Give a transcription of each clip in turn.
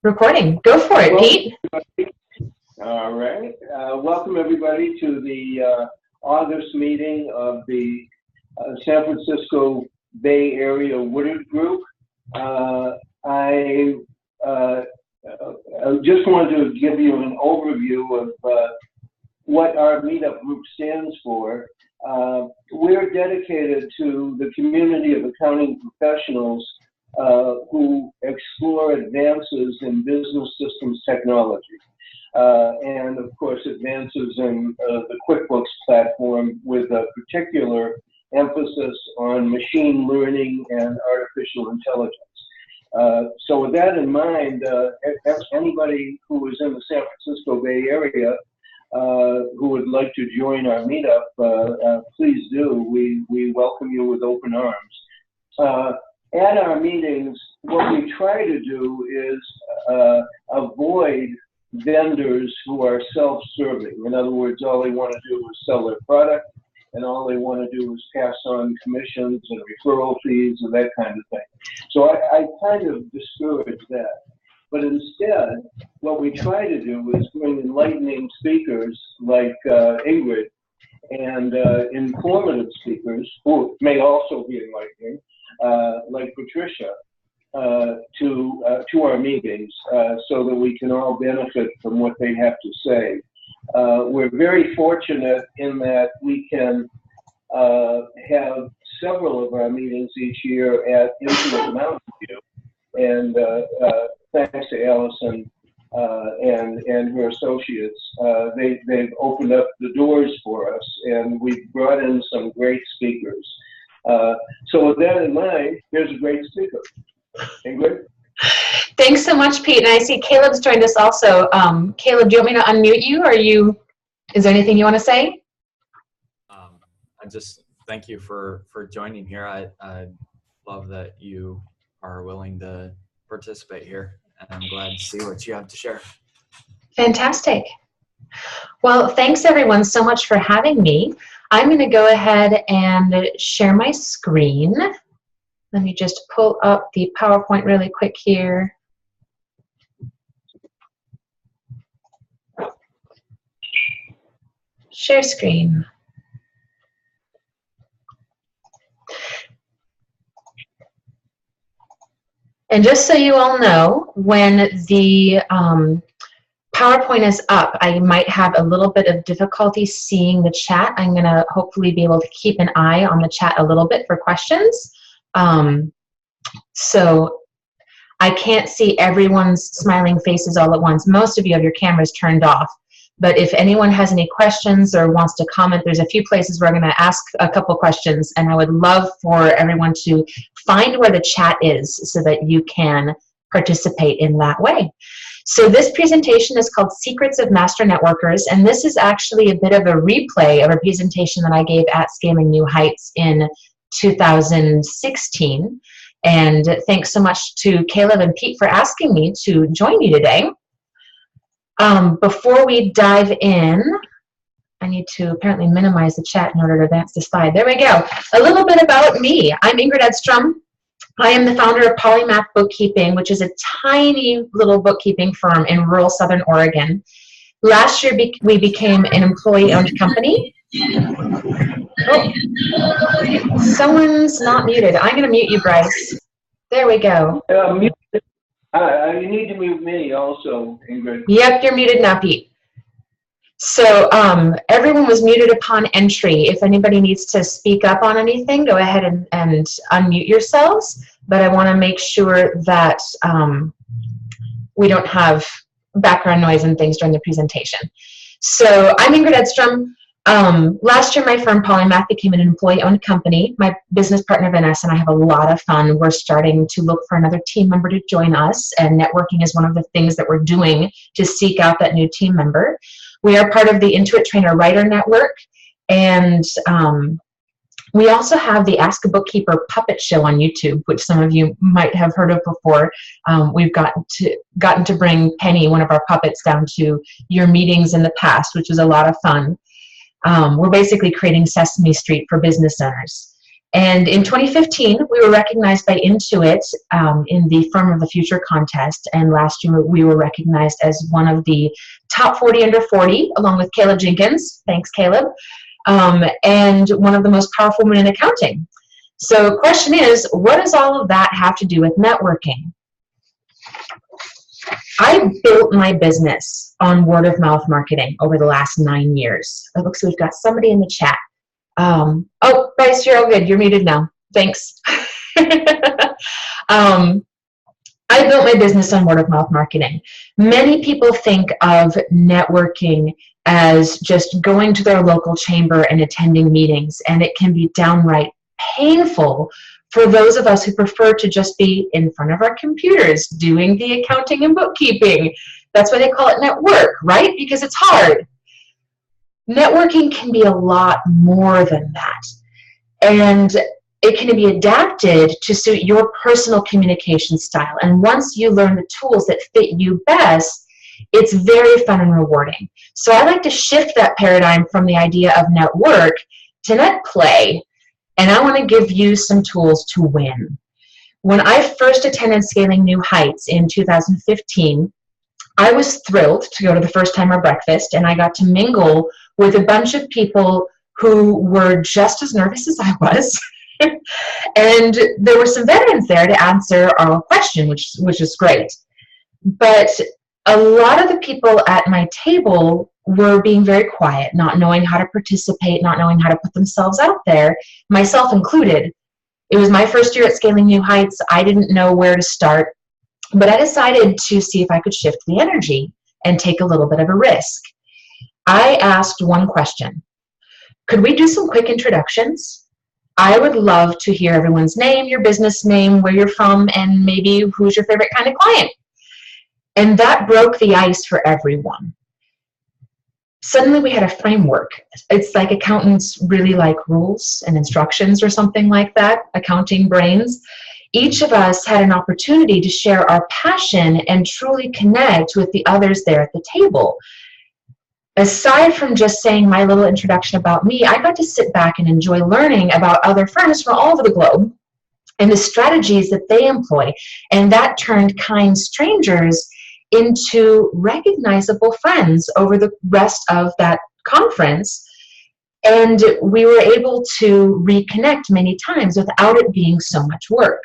Recording. Go for it, Pete. All right. Welcome, everybody, to the August meeting of the San Francisco Bay Area Woodard Group. I just wanted to give you an overview of what our meetup group stands for. We're dedicated to the community of accounting professionals who explore advances in business systems technology. And of course, advances in the QuickBooks platform with a particular emphasis on machine learning and artificial intelligence. So with that in mind, anybody who is in the San Francisco Bay Area who would like to join our meetup, please do. We welcome you with open arms. At our meetings, what we try to do is avoid vendors who are self-serving. In other words, all they want to do is sell their product, and all they want to do is pass on commissions and referral fees and that kind of thing. So I kind of discourage that. But instead, what we try to do is bring enlightening speakers like Ingrid and informative speakers, who may also be enlightening, like Patricia, to our meetings so that we can all benefit from what they have to say. We're very fortunate in that we can have several of our meetings each year at Infinite Mountain View, and thanks to Allison and her associates, they've opened up the doors for us, and we've brought in some great speakers. So with that in mind, here's a great speaker. Ingrid? Thanks so much, Pete. And I see Caleb's joined us also. Caleb, do you want me to unmute you? Is there anything you want to say? I just thank you for joining here. I love that you are willing to participate here, and I'm glad to see what you have to share. Fantastic. Well, thanks everyone so much for having me. I'm going to go ahead and share my screen. Let me just pull up the PowerPoint really quick here. Share screen. And just so you all know, when the PowerPoint is up, I might have a little bit of difficulty seeing the chat. I'm going to hopefully be able to keep an eye on the chat a little bit for questions. So I can't see everyone's smiling faces all at once. Most of you have your cameras turned off. But if anyone has any questions or wants to comment, there's a few places where I'm going to ask a couple questions, and I would love for everyone to find where the chat is so that you can participate in that way. So this presentation is called Secrets of Master Networkers, and this is actually a bit of a replay of a presentation that I gave at Scaling New Heights in 2016. And thanks so much to Caleb and Pete for asking me to join you today. Before we dive in, I need to apparently minimize the chat in order to advance the slide. There we go. A little bit about me. I'm Ingrid Edstrom. I am the founder of Polymath Bookkeeping, which is a tiny little bookkeeping firm in rural Southern Oregon. Last year, we became an employee-owned company. Oh, someone's not muted. I'm going to mute you, Bryce. There we go. You need to mute me also, Ingrid. Yep, you're muted now, Pete. So everyone was muted upon entry. If anybody needs to speak up on anything, go ahead and unmute yourselves. But I want to make sure that we don't have background noise and things during the presentation. So I'm Ingrid Edstrom. Last year, my firm Polymath became an employee-owned company. My business partner, Vanessa, and I have a lot of fun. We're starting to look for another team member to join us, and networking is one of the things that we're doing to seek out that new team member. We are part of the Intuit Trainer Writer Network, and we also have the Ask a Bookkeeper puppet show on YouTube, which some of you might have heard of before. We've gotten to bring Penny, one of our puppets, down to your meetings in the past, which was a lot of fun. We're basically creating Sesame Street for business owners. And in 2015, we were recognized by Intuit in the Firm of the Future contest. And last year, we were recognized as one of the top 40 under 40, along with Caleb Jenkins. Thanks, Caleb. And one of the most powerful women in accounting. So the question is, what does all of that have to do with networking? I built my business on word of mouth marketing over the last 9 years. It looks like we've got somebody in the chat. Oh, Bryce, you're all good. You're muted now. Thanks. I built my business on word of mouth marketing. Many people think of networking as just going to their local chamber and attending meetings, and it can be downright painful for those of us who prefer to just be in front of our computers doing the accounting and bookkeeping. That's why they call it network, right? Because it's hard. Networking can be a lot more than that. And it can be adapted to suit your personal communication style. And once you learn the tools that fit you best, it's very fun and rewarding. So I like to shift that paradigm from the idea of network to net play. And I want to give you some tools to win. When I first attended Scaling New Heights in 2015, I was thrilled to go to the first timer breakfast, and I got to mingle with a bunch of people who were just as nervous as I was. And there were some veterans there to answer our question, which is great. But a lot of the people at my table were being very quiet, not knowing how to participate, not knowing how to put themselves out there, myself included. It was my first year at Scaling New Heights. I didn't know where to start, but I decided to see if I could shift the energy and take a little bit of a risk. I asked one question. Could we do some quick introductions? I would love to hear everyone's name, your business name, where you're from, and maybe who's your favorite kind of client. And that broke the ice for everyone. Suddenly we had a framework. It's like accountants really like rules and instructions or something like that, accounting brains. Each of us had an opportunity to share our passion and truly connect with the others there at the table. Aside from just saying my little introduction about me, I got to sit back and enjoy learning about other firms from all over the globe and the strategies that they employ. And that turned kind strangers into recognizable friends over the rest of that conference. And we were able to reconnect many times without it being so much work.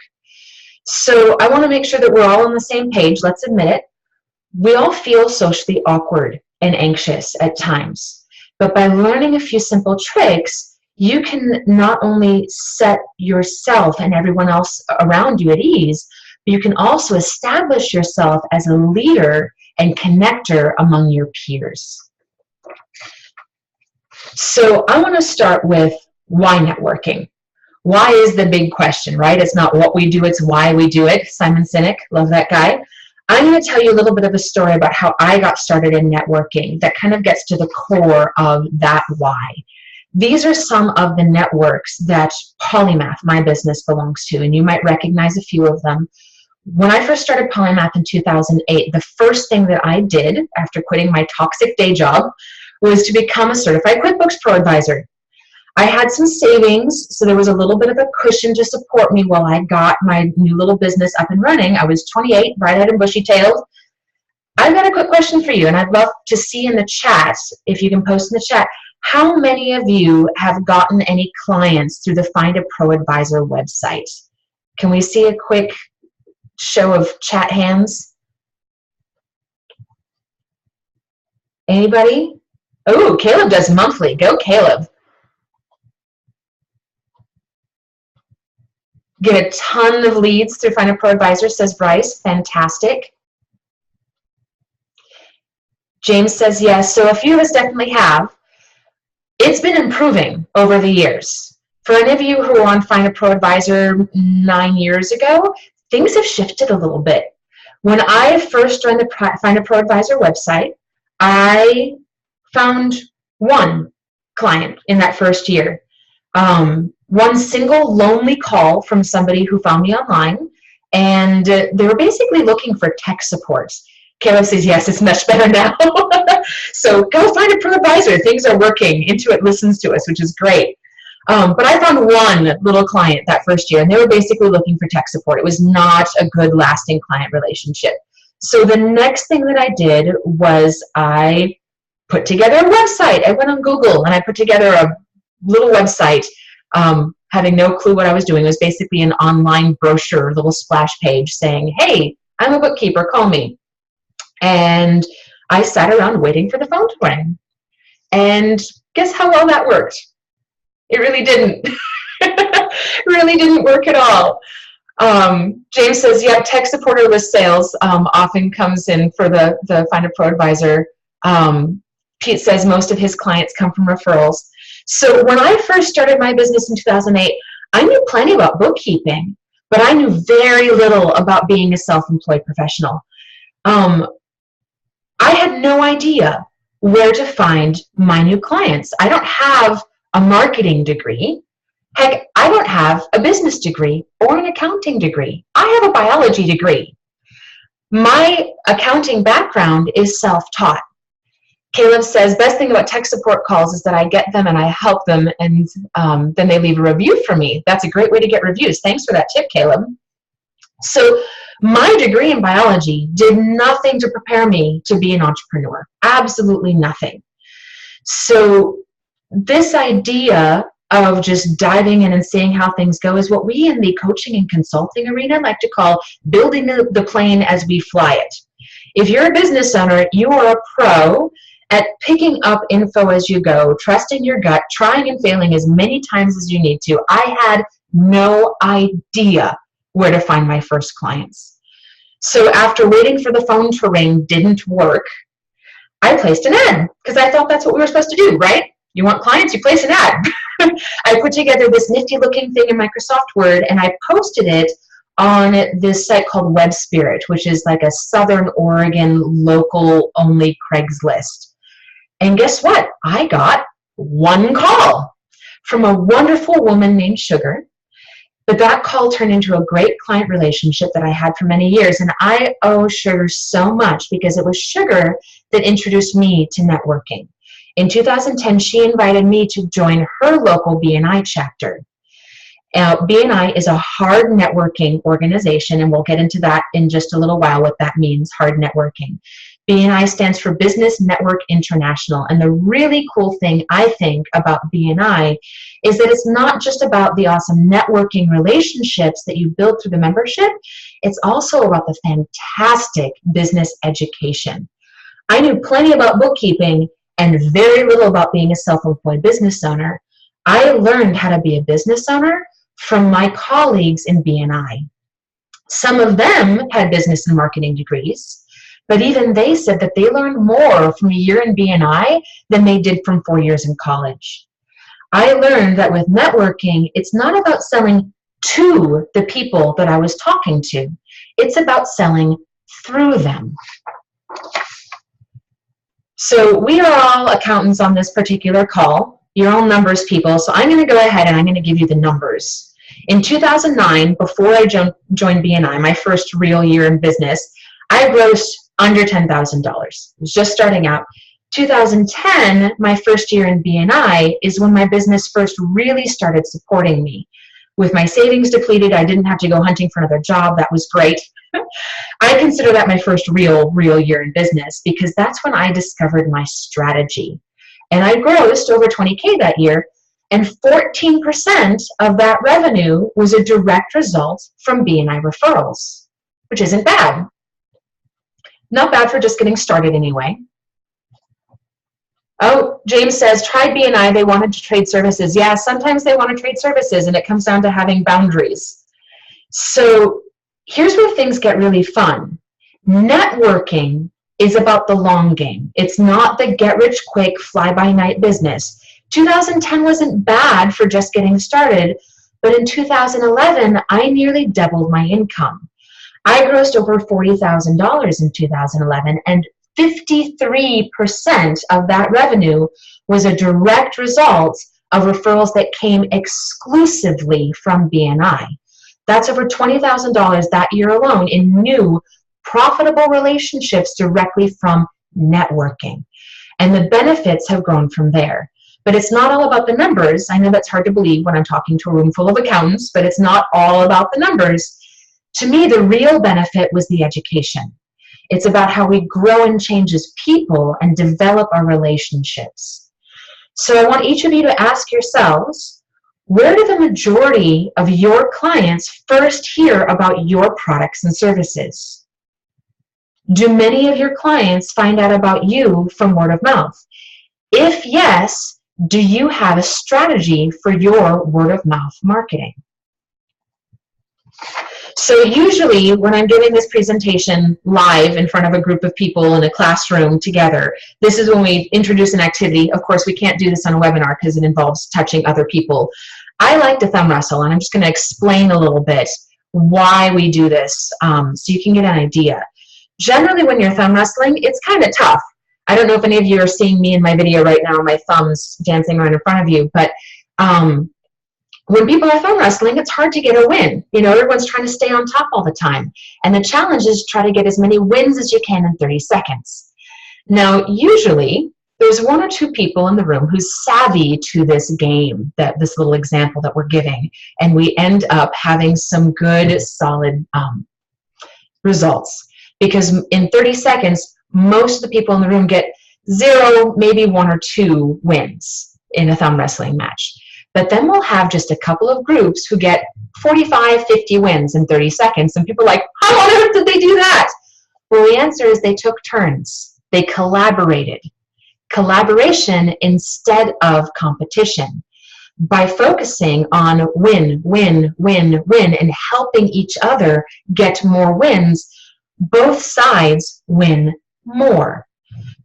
So I want to make sure that we're all on the same page. Let's admit it. We all feel socially awkward and anxious at times. But by learning a few simple tricks, you can not only set yourself and everyone else around you at ease, but you can also establish yourself as a leader and connector among your peers. So I want to start with why networking. Why is the big question, right? It's not what we do, it's why we do it. Simon Sinek, love that guy. I'm going to tell you a little bit of a story about how I got started in networking that kind of gets to the core of that why. These are some of the networks that Polymath, my business, belongs to, and you might recognize a few of them. When I first started Polymath in 2008, the first thing that I did after quitting my toxic day job was to become a certified QuickBooks Pro advisor. I had some savings, so there was a little bit of a cushion to support me while I got my new little business up and running. I was 28, bright-eyed and bushy-tailed. I've got a quick question for you, and I'd love to see in the chat, if you can post in the chat, how many of you have gotten any clients through the Find a Pro Advisor website? Can we see a quick show of chat hands? Anybody? Oh, Caleb does monthly. Go, Caleb. Get a ton of leads through Find a Pro Advisor, says Bryce. Fantastic. James says yes. So a few of us definitely have. It's been improving over the years. For any of you who were on Find a Pro Advisor 9 years ago, things have shifted a little bit. When I first joined the Find a Pro Advisor website, I found one client in that first year. One single lonely call from somebody who found me online, and they were basically looking for tech support. Caleb says, yes, it's much better now. So go Find a Pro Advisor. Things are working. Intuit listens to us, which is great. But I found one little client that first year, and they were basically looking for tech support. It was not a good lasting client relationship. So the next thing that I did was I put together a website. I went on Google and I put together a little website, having no clue what I was doing. It was basically an online brochure, little splash page saying, hey, I'm a bookkeeper, call me. And I sat around waiting for the phone to ring. And guess how well that worked? It really didn't. Really didn't work at all. James says, yeah, tech supporter with sales often comes in for the Find a Pro advisor. Pete says most of his clients come from referrals. So when I first started my business in 2008, I knew plenty about bookkeeping, but I knew very little about being a self-employed professional. I had no idea where to find my new clients. I don't have a marketing degree. Heck, I don't have a business degree or an accounting degree. I have a biology degree. My accounting background is self-taught. Caleb says, best thing about tech support calls is that I get them and I help them, and then they leave a review for me. That's a great way to get reviews. Thanks for that tip, Caleb. So my degree in biology did nothing to prepare me to be an entrepreneur. Absolutely nothing. So this idea of just diving in and seeing how things go is what we in the coaching and consulting arena like to call building the plane as we fly it. If you're a business owner, you are a pro at picking up info as you go, trusting your gut, trying and failing as many times as you need to. I had no idea where to find my first clients. So after waiting for the phone to ring didn't work, I placed an ad because I thought that's what we were supposed to do, right? You want clients, you place an ad. I put together this nifty looking thing in Microsoft Word and I posted it on this site called Web Spirit, which is like a Southern Oregon local only Craigslist. And guess what? I got one call from a wonderful woman named Sugar. But that call turned into a great client relationship that I had for many years. And I owe Sugar so much because it was Sugar that introduced me to networking. In 2010, she invited me to join her local BNI chapter. BNI is a hard networking organization, and we'll get into that in just a little while, what that means, hard networking. BNI stands for Business Network International, and the really cool thing I think about BNI is that it's not just about the awesome networking relationships that you build through the membership, it's also about the fantastic business education. I knew plenty about bookkeeping and very little about being a self-employed business owner. I learned how to be a business owner from my colleagues in BNI. Some of them had business and marketing degrees, but even they said that they learned more from a year in BNI than they did from 4 years in college. I learned that with networking, it's not about selling to the people that I was talking to. It's about selling through them. So we are all accountants on this particular call. You're all numbers people, so I'm going to go ahead and I'm going to give you the numbers. In 2009, before I joined BNI, my first real year in business, I grossed under $10,000. It was just starting out. 2010, my first year in BNI, is when my business first really started supporting me. With my savings depleted, I didn't have to go hunting for another job. That was great. I consider that my first real year in business because that's when I discovered my strategy. And I grossed over 20K that year, and 14% of that revenue was a direct result from BNI referrals, which isn't bad. Not bad for just getting started anyway. Oh, James says, tried BNI, they wanted to trade services. Yeah, sometimes they want to trade services, and it comes down to having boundaries. So here's where things get really fun. Networking is about the long game. It's not the get-rich-quick, fly-by-night business. 2010 wasn't bad for just getting started, but in 2011, I nearly doubled my income. I grossed over $40,000 in 2011, and 53% of that revenue was a direct result of referrals that came exclusively from BNI. That's over $20,000 that year alone in new, profitable relationships directly from networking. And the benefits have grown from there. But it's not all about the numbers. I know that's hard to believe when I'm talking to a room full of accountants, but it's not all about the numbers. To me, the real benefit was the education. It's about how we grow and change as people and develop our relationships. So I want each of you to ask yourselves, where do the majority of your clients first hear about your products and services? Do many of your clients find out about you from word of mouth? If yes, do you have a strategy for your word of mouth marketing? So usually when I'm giving this presentation live in front of a group of people in a classroom together, this is when we introduce an activity. Of course, we can't do this on a webinar because it involves touching other people. I like to thumb wrestle, and I'm just going to explain a little bit why we do this so you can get an idea. Generally, when you're thumb wrestling, it's kind of tough. I don't know if any of you are seeing me in my video right now, my thumbs dancing around in front of you, but when people are thumb wrestling, it's hard to get a win. You know, everyone's trying to stay on top all the time. And the challenge is try to get as many wins as you can in 30 seconds. Now, usually, there's one or two people in the room who's savvy to this game, this little example that we're giving, and we end up having some good, solid results. Because in 30 seconds, most of the people in the room get 0, maybe 1 or 2 wins in a thumb wrestling match. But then we'll have just a couple of groups who get 45, 50 wins in 30 seconds. And people are like, how on earth did they do that? Well, the answer is they took turns. They collaborated. Collaboration instead of competition. By focusing on win, win, win, win, and helping each other get more wins, both sides win more.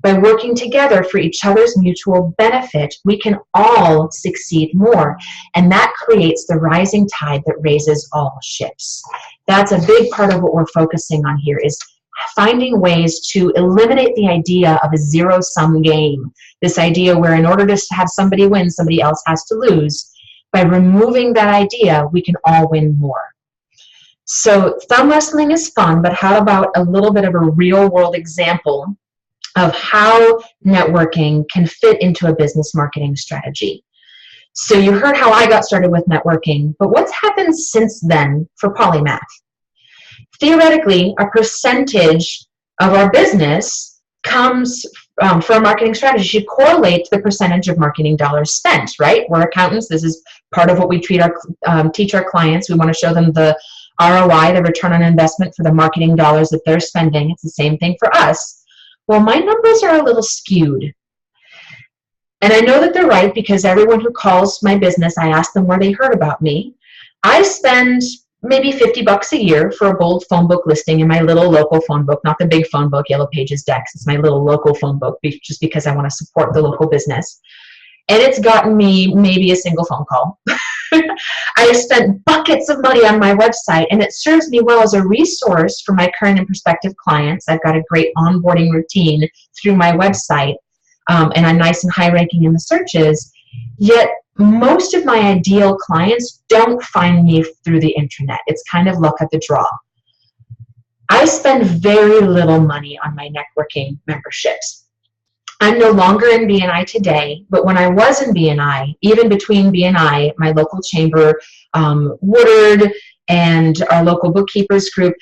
By working together for each other's mutual benefit, we can all succeed more. And that creates the rising tide that raises all ships. That's a big part of what we're focusing on here, is finding ways to eliminate the idea of a zero-sum game. This idea where in order to have somebody win, somebody else has to lose. By removing that idea, we can all win more. So thumb wrestling is fun, but how about a little bit of a real-world example of how networking can fit into a business marketing strategy? So you heard how I got started with networking, but what's happened since then for Polymath? Theoretically, a percentage of our business comes for a marketing strategy should correlate to the percentage of marketing dollars spent, right? We're accountants. This is part of what we teach our clients. We want to show them the ROI, the return on investment for the marketing dollars that they're spending. It's the same thing for us. Well, my numbers are a little skewed. And I know that they're right because everyone who calls my business, I ask them where they heard about me. I spend maybe $50 a year for a bold phone book listing in my little local phone book, not the big phone book, Yellow Pages Dex. It's my little local phone book just because I want to support the local business. And it's gotten me maybe a single phone call. I spent buckets of money on my website, and it serves me well as a resource for my current and prospective clients. I've got a great onboarding routine through my website, and I'm nice and high ranking in the searches. Yet most of my ideal clients don't find me through the intranet. It's kind of luck of the draw. I spend very little money on my networking memberships. I'm no longer in BNI today, but when I was in BNI, even between BNI, my local chamber, Woodard, and our local bookkeepers group,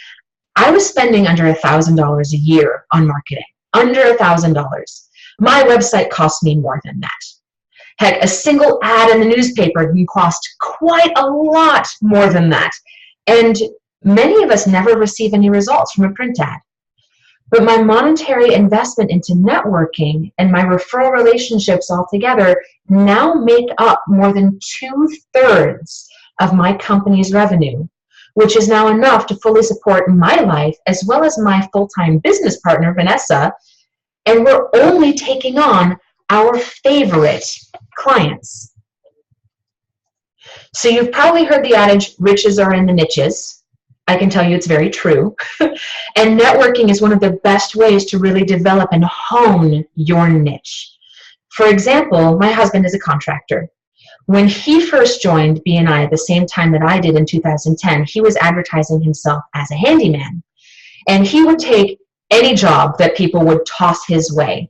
I was spending under $1,000 a year on marketing. Under $1,000. My website cost me more than that. Heck, a single ad in the newspaper can cost quite a lot more than that. And many of us never receive any results from a print ad. But my monetary investment into networking and my referral relationships altogether now make up more than 2/3 of my company's revenue, which is now enough to fully support my life as well as my full-time business partner, Vanessa, and we're only taking on our favorite clients. So you've probably heard the adage, riches are in the niches. I can tell you it's very true. And networking is one of the best ways to really develop and hone your niche. For example, my husband is a contractor. When he first joined BNI at the same time that I did in 2010, he was advertising himself as a handyman. And he would take any job that people would toss his way.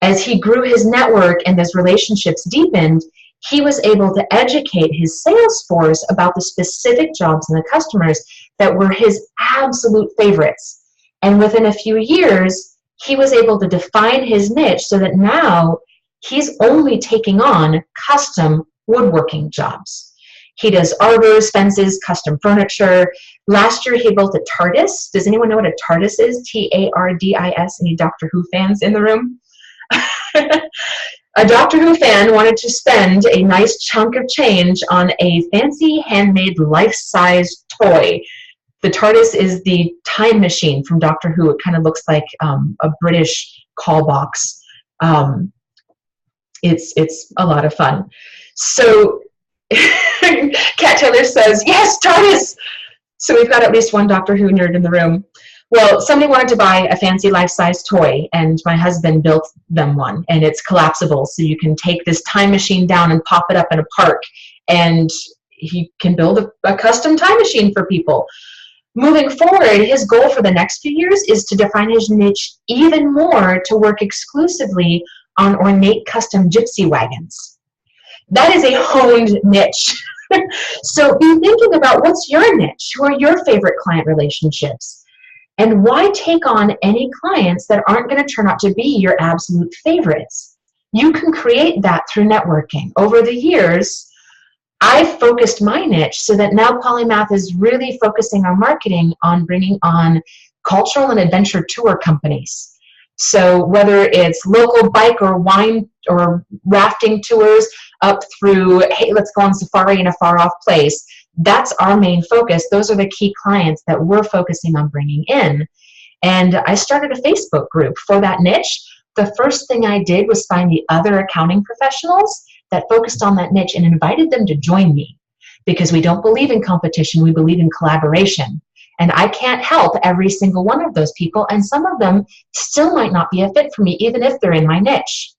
As he grew his network and his relationships deepened, he was able to educate his sales force about the specific jobs and the customers that were his absolute favorites. And within a few years, he was able to define his niche so that now he's only taking on custom woodworking jobs. He does arbors, fences, custom furniture. Last year, he built a TARDIS. Does anyone know what a TARDIS is? TARDIS. Any Doctor Who fans in the room? A Doctor Who fan wanted to spend a nice chunk of change on a fancy handmade life-size toy. The TARDIS is the time machine from Doctor Who. It kind of looks like a British call box. It's a lot of fun. So Kat Taylor says, yes, TARDIS! So we've got at least one Doctor Who nerd in the room. Well, somebody wanted to buy a fancy life-size toy, and my husband built them one, and it's collapsible, so you can take this time machine down and pop it up in a park, and he can build a custom time machine for people. Moving forward, his goal for the next few years is to define his niche even more to work exclusively on ornate custom gypsy wagons. That is a honed niche. So be thinking about what's your niche, who are your favorite client relationships, and why take on any clients that aren't going to turn out to be your absolute favorites. You can create that through networking. Over the years, I've focused my niche so that now Polymath is really focusing our marketing on bringing on cultural and adventure tour companies. So whether it's local bike or wine or rafting tours up through, hey, let's go on safari in a far off place, that's our main focus. Those are the key clients that we're focusing on bringing in. And I started a Facebook group for that niche. The first thing I did was find the other accounting professionals that focused on that niche and invited them to join me, because we don't believe in competition, we believe in collaboration. And I can't help every single one of those people, and some of them still might not be a fit for me, even if they're in my niche.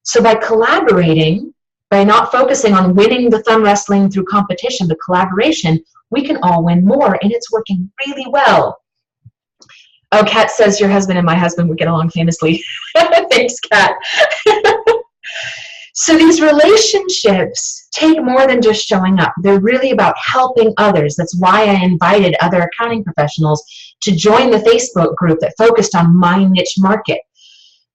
So by collaborating, by not focusing on winning the thumb wrestling through competition, but collaboration, we can all win more, and it's working really well. Oh, Kat says your husband and my husband would get along famously. Thanks, Kat. So these relationships take more than just showing up. They're really about helping others. That's why I invited other accounting professionals to join the Facebook group that focused on my niche market.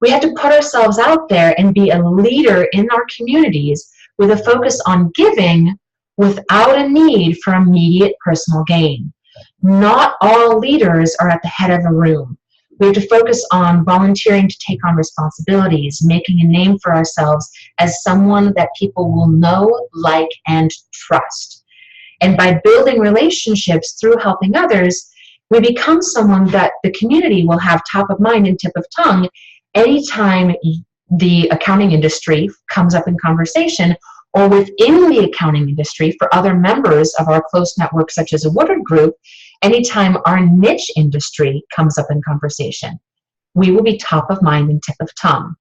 We had to put ourselves out there and be a leader in our communities with a focus on giving without a need for immediate personal gain. Not all leaders are at the head of a room. We have to focus on volunteering to take on responsibilities, making a name for ourselves as someone that people will know, like, and trust. And by building relationships through helping others, we become someone that the community will have top of mind and tip of tongue anytime the accounting industry comes up in conversation, or within the accounting industry for other members of our close network, such as a Woodard group, anytime our niche industry comes up in conversation, we will be top of mind and tip of tongue.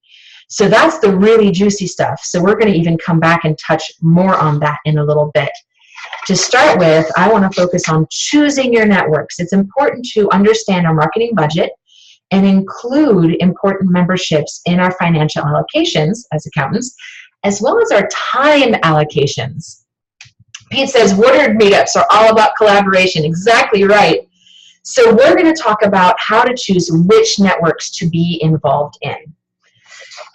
So that's the really juicy stuff. So we're going to even come back and touch more on that in a little bit. To start with, I want to focus on choosing your networks. It's important to understand our marketing budget and include important memberships in our financial allocations as accountants, as well as our time allocations. Pete says Woodard meetups are all about collaboration. Exactly right. So we're going to talk about how to choose which networks to be involved in.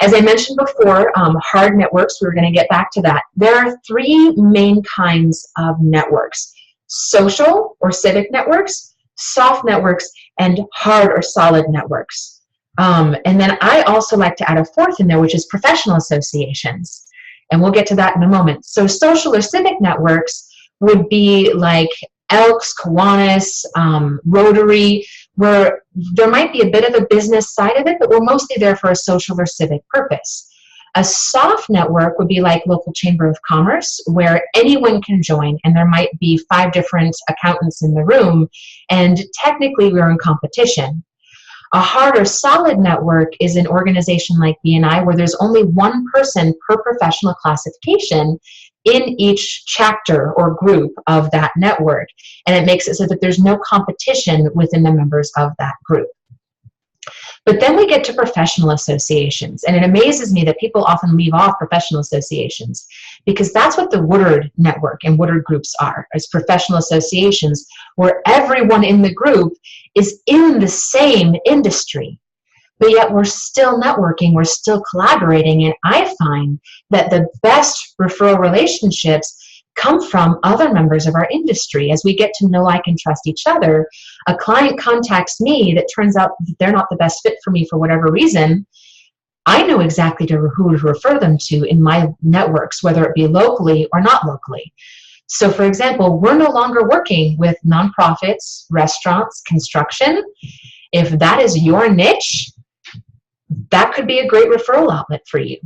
As I mentioned before, hard networks, we're going to get back to that. There are three main kinds of networks: social or civic networks, soft networks, and hard or solid networks. And then I also like to add a fourth in there, which is professional associations. And we'll get to that in a moment. So social or civic networks would be like Elks, Kiwanis, Rotary, where there might be a bit of a business side of it, but we're mostly there for a social or civic purpose. A soft network would be like local chamber of commerce, where anyone can join, and there might be 5 different accountants in the room, and technically we're in competition. A hard or solid network is an organization like BNI where there's only one person per professional classification in each chapter or group of that network, and it makes it so that there's no competition within the members of that group. But then we get to professional associations, and it amazes me that people often leave off professional associations, because that's what the Woodard network and Woodard groups are, as professional associations where everyone in the group is in the same industry. But yet we're still networking, we're still collaborating, and I find that the best referral relationships come from other members of our industry. As we get to know, like, and trust each other, a client contacts me that turns out that they're not the best fit for me for whatever reason, I know exactly who to refer them to in my networks, whether it be locally or not locally. So for example, we're no longer working with nonprofits, restaurants, construction. If that is your niche, that could be a great referral outlet for you.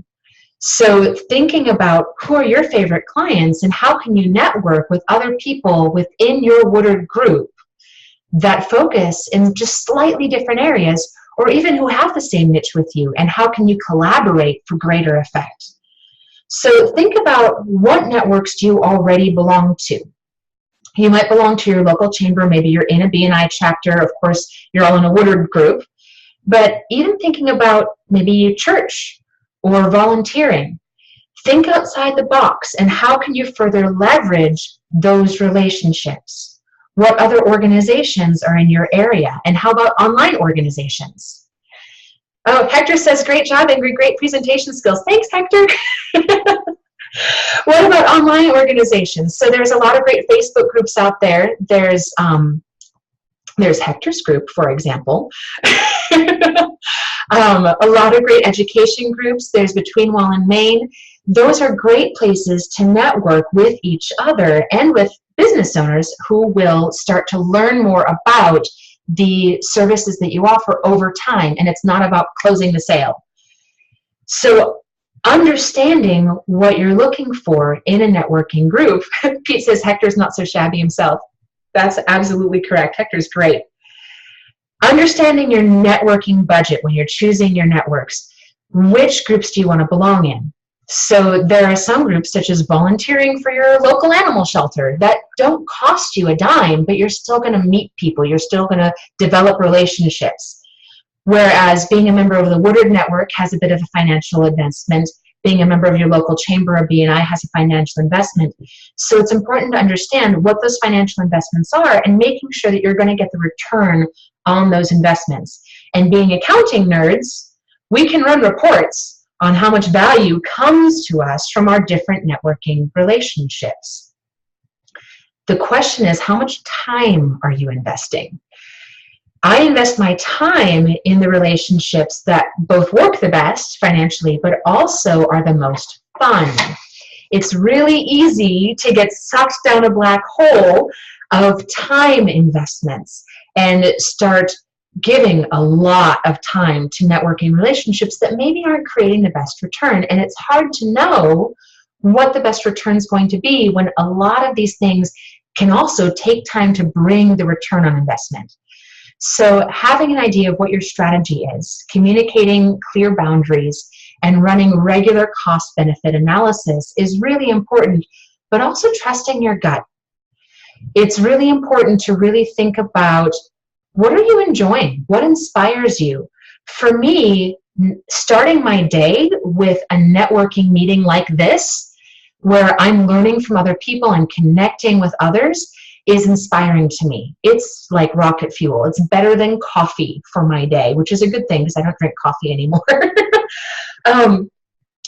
So thinking about who are your favorite clients and how can you network with other people within your Woodard group that focus in just slightly different areas, or even who have the same niche with you, and how can you collaborate for greater effect. So think about, what networks do you already belong to? You might belong to your local chamber, maybe you're in a BNI chapter, of course you're all in a Woodard group, but even thinking about maybe your church or volunteering, think outside the box and how can you further leverage those relationships? What other organizations are in your area? And how about online organizations? Oh, Hector says, great job, Ingrid, great presentation skills. Thanks, Hector. What about online organizations? So there's a lot of great Facebook groups out there. There's Hector's group, for example. A lot of great education groups. There's Between Wall and Main. Those are great places to network with each other and with business owners who will start to learn more about the services that you offer over time, and it's not about closing the sale. So understanding what you're looking for in a networking group. Pete says Hector's not so shabby himself. That's absolutely correct. Hector's great. Understanding your networking budget when you're choosing your networks. Which groups do you want to belong in? So there are some groups, such as volunteering for your local animal shelter, that don't cost you a dime, but you're still going to meet people. You're still going to develop relationships. Whereas being a member of the Woodard Network has a bit of a financial investment. Being a member of your local chamber or BNI has a financial investment. So it's important to understand what those financial investments are and making sure that you're going to get the return on those investments. And being accounting nerds, we can run reports on how much value comes to us from our different networking relationships. The question is, how much time are you investing? I invest my time in the relationships that both work the best financially, but also are the most fun. It's really easy to get sucked down a black hole of time investments and start giving a lot of time to networking relationships that maybe aren't creating the best return. And it's hard to know what the best return is going to be when a lot of these things can also take time to bring the return on investment. So having an idea of what your strategy is, communicating clear boundaries, and running regular cost-benefit analysis is really important, but also trusting your gut. It's really important to really think about, what are you enjoying? What inspires you? For me, starting my day with a networking meeting like this, where I'm learning from other people and connecting with others, is inspiring to me. It's like rocket fuel. It's better than coffee for my day, which is a good thing because I don't drink coffee anymore.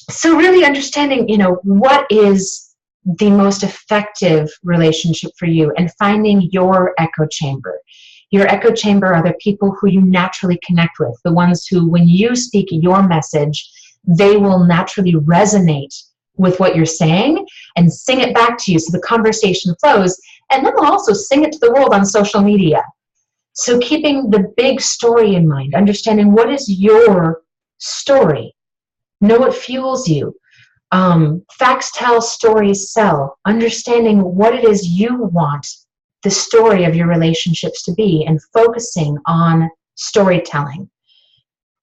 So really understanding, what is the most effective relationship for you, and finding your echo chamber. Your echo chamber are the people who you naturally connect with, the ones who, when you speak your message, they will naturally resonate with what you're saying and sing it back to you so the conversation flows, and then they'll also sing it to the world on social media. So keeping the big story in mind, understanding what is your story, know what fuels you. Facts tell, stories sell. Understanding what it is you want the story of your relationships to be, and focusing on storytelling.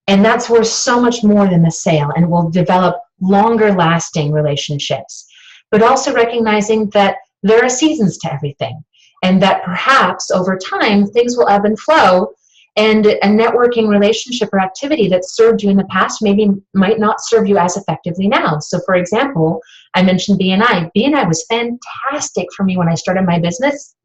And that's worth so much more than the sale, and will develop longer lasting relationships. But also recognizing that there are seasons to everything, and that perhaps over time things will ebb and flow, And a networking relationship or activity that served you in the past maybe might not serve you as effectively now. So for example, I mentioned BNI. BNI was fantastic for me when I started my business.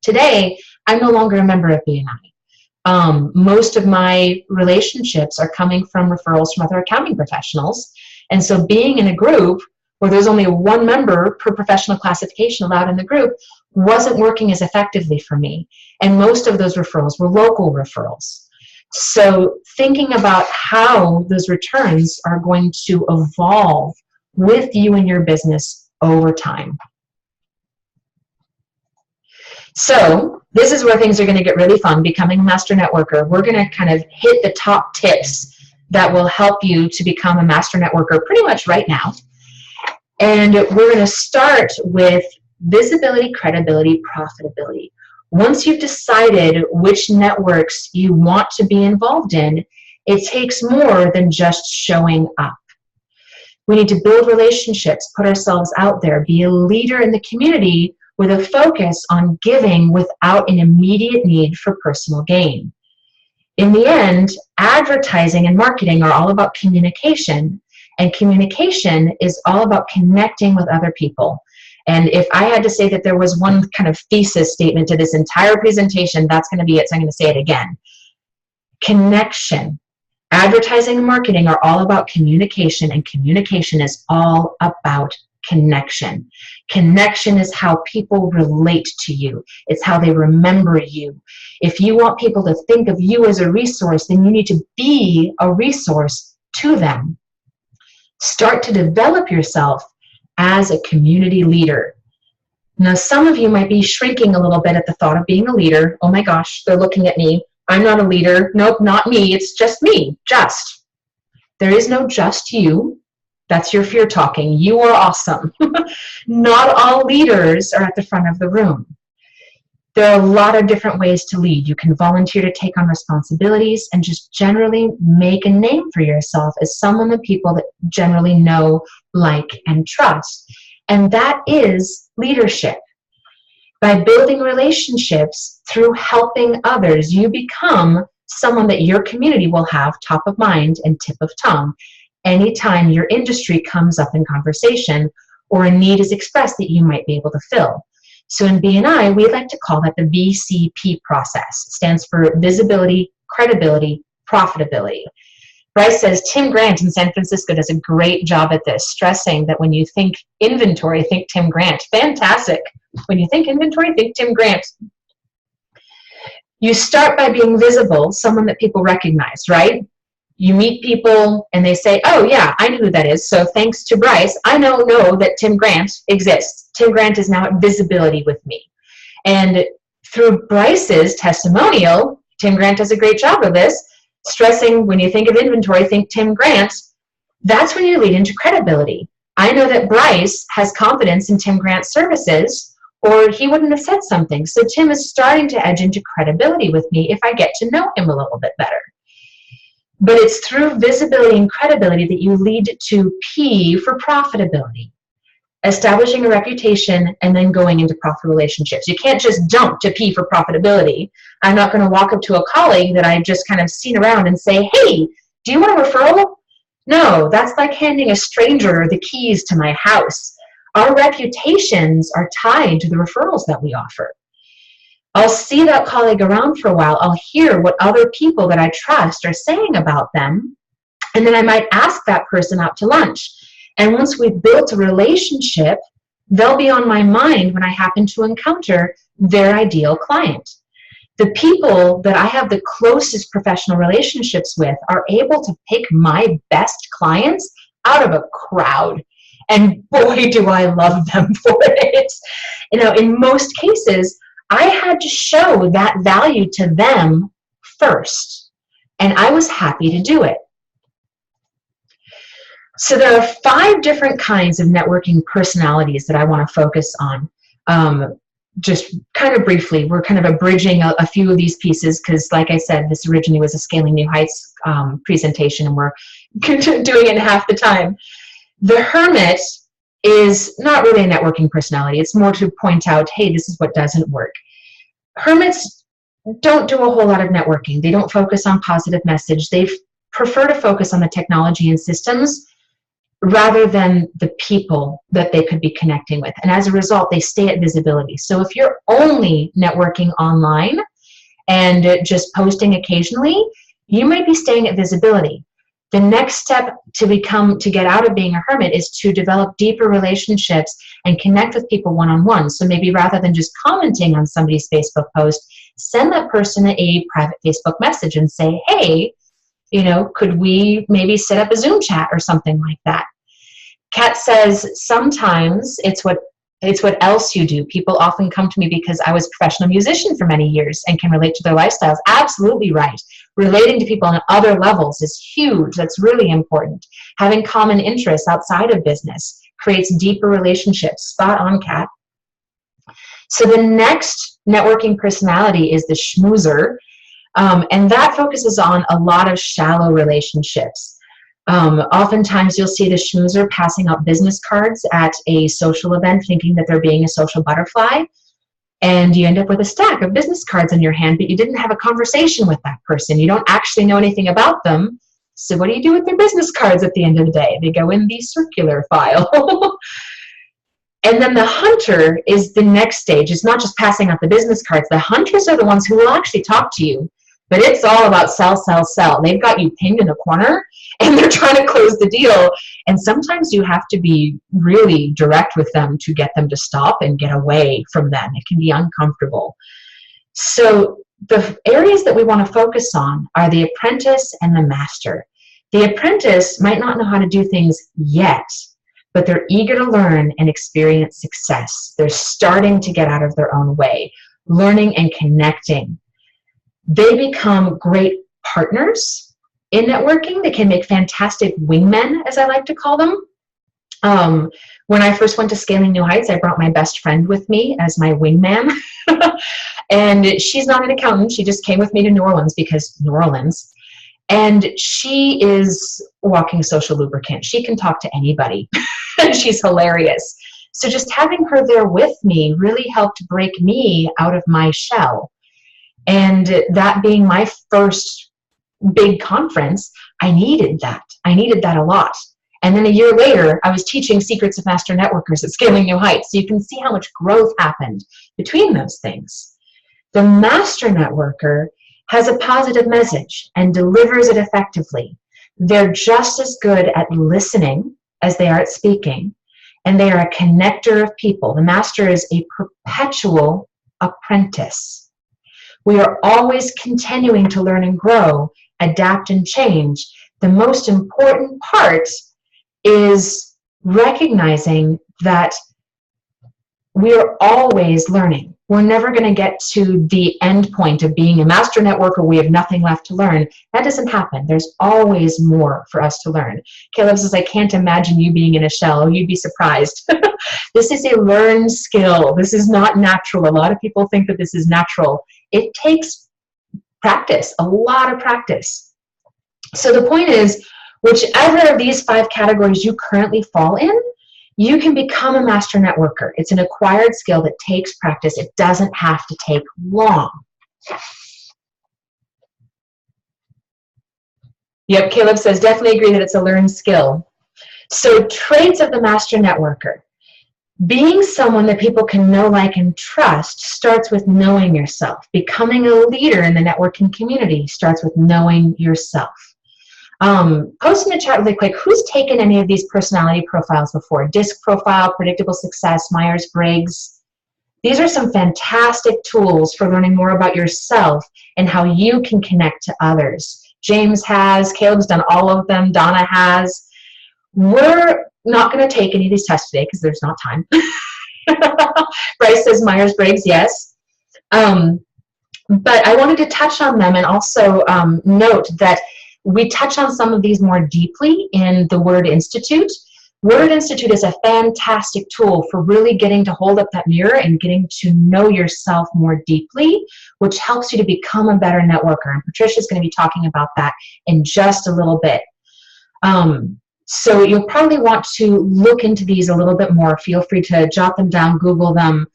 Today, I'm no longer a member of BNI. Most of my relationships are coming from referrals from other accounting professionals. And so being in a group where there's only one member per professional classification allowed in the group wasn't working as effectively for me. And most of those referrals were local referrals. So thinking about how those returns are going to evolve with you and your business over time. So this is where things are going to get really fun, becoming a master networker. We're going to kind of hit the top tips that will help you to become a master networker pretty much right now. And we're going to start with visibility, credibility, profitability. Once you've decided which networks you want to be involved in, it takes more than just showing up. We need to build relationships, put ourselves out there, be a leader in the community with a focus on giving without an immediate need for personal gain. In the end, advertising and marketing are all about communication, and communication is all about connecting with other people. And if I had to say that there was one kind of thesis statement to this entire presentation, that's going to be it, so I'm going to say it again. Connection. Advertising and marketing are all about communication, and communication is all about connection. Connection is how people relate to you. It's how they remember you. If you want people to think of you as a resource, then you need to be a resource to them. Start to develop yourself as a community leader. Now, some of you might be shrinking a little bit at the thought of being a leader. Oh my gosh, they're looking at me. I'm not a leader. Nope, not me. It's just me. Just. There is no just you. That's your fear talking. You are awesome. Not all leaders are at the front of the room. There are a lot of different ways to lead. You can volunteer to take on responsibilities and just generally make a name for yourself as someone that people that generally know, like, and trust. And that is leadership. By building relationships through helping others, you become someone that your community will have top of mind and tip of tongue anytime your industry comes up in conversation or a need is expressed that you might be able to fill. So in BNI, we like to call that the VCP process. It stands for visibility, credibility, profitability. Bryce says, Tim Grant in San Francisco does a great job at this, stressing that when you think inventory, think Tim Grant. Fantastic. When you think inventory, think Tim Grant. You start by being visible, someone that people recognize, right? You meet people and they say, oh yeah, I know who that is. So thanks to Bryce, I know that Tim Grant exists. Tim Grant is now at visibility with me. And through Bryce's testimonial, Tim Grant does a great job of this, stressing when you think of inventory, think Tim Grant. That's when you lead into credibility. I know that Bryce has confidence in Tim Grant's services, or he wouldn't have said something. So Tim is starting to edge into credibility with me if I get to know him a little bit better. But it's through visibility and credibility that you lead to P for profitability. Establishing a reputation and then going into profit relationships. You can't just jump to P for profitability. I'm not going to walk up to a colleague that I've just kind of seen around and say, hey, do you want a referral? No, that's like handing a stranger the keys to my house. Our reputations are tied to the referrals that we offer. I'll see that colleague around for a while. I'll hear what other people that I trust are saying about them. And then I might ask that person out to lunch. And once we've built a relationship, they'll be on my mind when I happen to encounter their ideal client. The people that I have the closest professional relationships with are able to pick my best clients out of a crowd. And boy, do I love them for it. You know, in most cases, I had to show that value to them first. And I was happy to do it. So there are 5 different kinds of networking personalities that I want to focus on. Just kind of briefly, we're kind of abridging a few of these pieces because, like I said, this originally was a Scaling New Heights presentation, and we're doing it in half the time. The hermit is not really a networking personality. It's more to point out, hey, this is what doesn't work. Hermits don't do a whole lot of networking. They don't focus on positive message. They prefer to focus on the technology and systems rather than the people that they could be connecting with. And as a result, they stay at visibility. So if you're only networking online and just posting occasionally, you might be staying at visibility. The next step to get out of being a hermit is to develop deeper relationships and connect with people one-on-one. So maybe rather than just commenting on somebody's Facebook post, send that person a private Facebook message and say, hey, you know, could we maybe set up a Zoom chat or something like that? Kat says, sometimes it's what else you do. People often come to me because I was a professional musician for many years and can relate to their lifestyles. Absolutely right. Relating to people on other levels is huge. That's really important. Having common interests outside of business creates deeper relationships. Spot on, Kat. So the next networking personality is the schmoozer, and that focuses on a lot of shallow relationships. Oftentimes you'll see the schmoozer passing out business cards at a social event thinking that they're being a social butterfly, and you end up with a stack of business cards in your hand, but you didn't have a conversation with that person. You don't actually know anything about them. So what do you do with their business cards at the end of the day? They go in the circular file. And then the hunter is the next stage. It's not just passing out the business cards. The hunters are the ones who will actually talk to you. But it's all about sell, sell, sell. They've got you pinned in a corner, and they're trying to close the deal. And sometimes you have to be really direct with them to get them to stop and get away from them. It can be uncomfortable. So the areas that we want to focus on are the apprentice and the master. The apprentice might not know how to do things yet, but they're eager to learn and experience success. They're starting to get out of their own way, learning and connecting. They become great partners in networking. They can make fantastic wingmen, as I like to call them. When I first went to Scaling New Heights, I brought my best friend with me as my wingman. And she's not an accountant. She just came with me to New Orleans because New Orleans. And she is walking social lubricant. She can talk to anybody. And she's hilarious. So just having her there with me really helped break me out of my shell. And that being my first big conference, I needed that. I needed that a lot. And then a year later, I was teaching Secrets of Master Networkers at Scaling New Heights. So you can see how much growth happened between those things. The Master Networker has a positive message and delivers it effectively. They're just as good at listening as they are at speaking. And they are a connector of people. The Master is a perpetual apprentice. We are always continuing to learn and grow, adapt and change. The most important part is recognizing that we are always learning. We're never going to get to the end point of being a master networker. We have nothing left to learn. That doesn't happen. There's always more for us to learn. Caleb says, I can't imagine you being in a shell. You'd be surprised. This is a learned skill. This is not natural. A lot of people think that this is natural. It takes practice, a lot of practice. So the point is, whichever of these 5 categories you currently fall in, you can become a master networker. It's an acquired skill that takes practice. It doesn't have to take long. Yep, Caleb says, definitely agree that it's a learned skill. So traits of the master networker. Being someone that people can know, like, and trust starts with knowing yourself. Becoming a leader in the networking community starts with knowing yourself. Post in the chat really quick, who's taken any of these personality profiles before? DISC profile, predictable success, Myers-Briggs. These are some fantastic tools for learning more about yourself and how you can connect to others. James has, Caleb's done all of them, Donna has. We're not going to take any of these tests today because there's not time. Bryce says Myers-Briggs, yes. But I wanted to touch on them and also note that we touch on some of these more deeply in the Woodard Institute. Woodard Institute is a fantastic tool for really getting to hold up that mirror and getting to know yourself more deeply, which helps you to become a better networker. And Patricia's going to be talking about that in just a little bit. So you'll probably want to look into these a little bit more. Feel free to jot them down, Google them.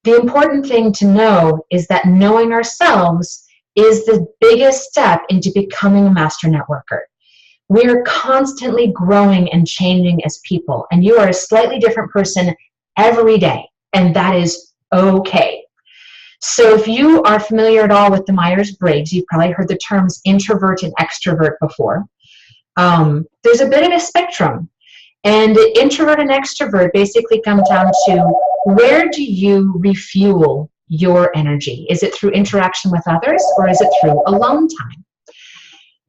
The important thing to know is that knowing ourselves is the biggest step into becoming a master networker. We are constantly growing and changing as people, and you are a slightly different person every day, and that is okay. So if you are familiar at all with the Myers-Briggs, you've probably heard the terms introvert and extrovert before. There's a bit of a spectrum, and introvert and extrovert basically come down to, where do you refuel your energy? Is it through interaction with others, or is it through alone time?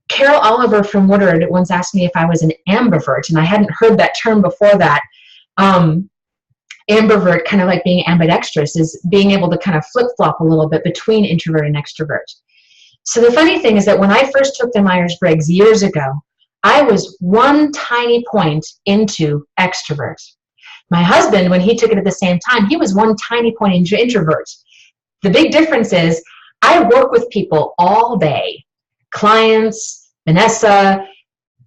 Carol Oliver from Woodard once asked me if I was an ambivert, and I hadn't heard that term before that. Ambivert, kind of like being ambidextrous, is being able to kind of flip-flop a little bit between introvert and extrovert. So the funny thing is that when I first took the Myers-Briggs years ago, I was one tiny point into extrovert. My husband, when he took it at the same time, he was one tiny point into introvert. The big difference is I work with people all day. Clients, Vanessa,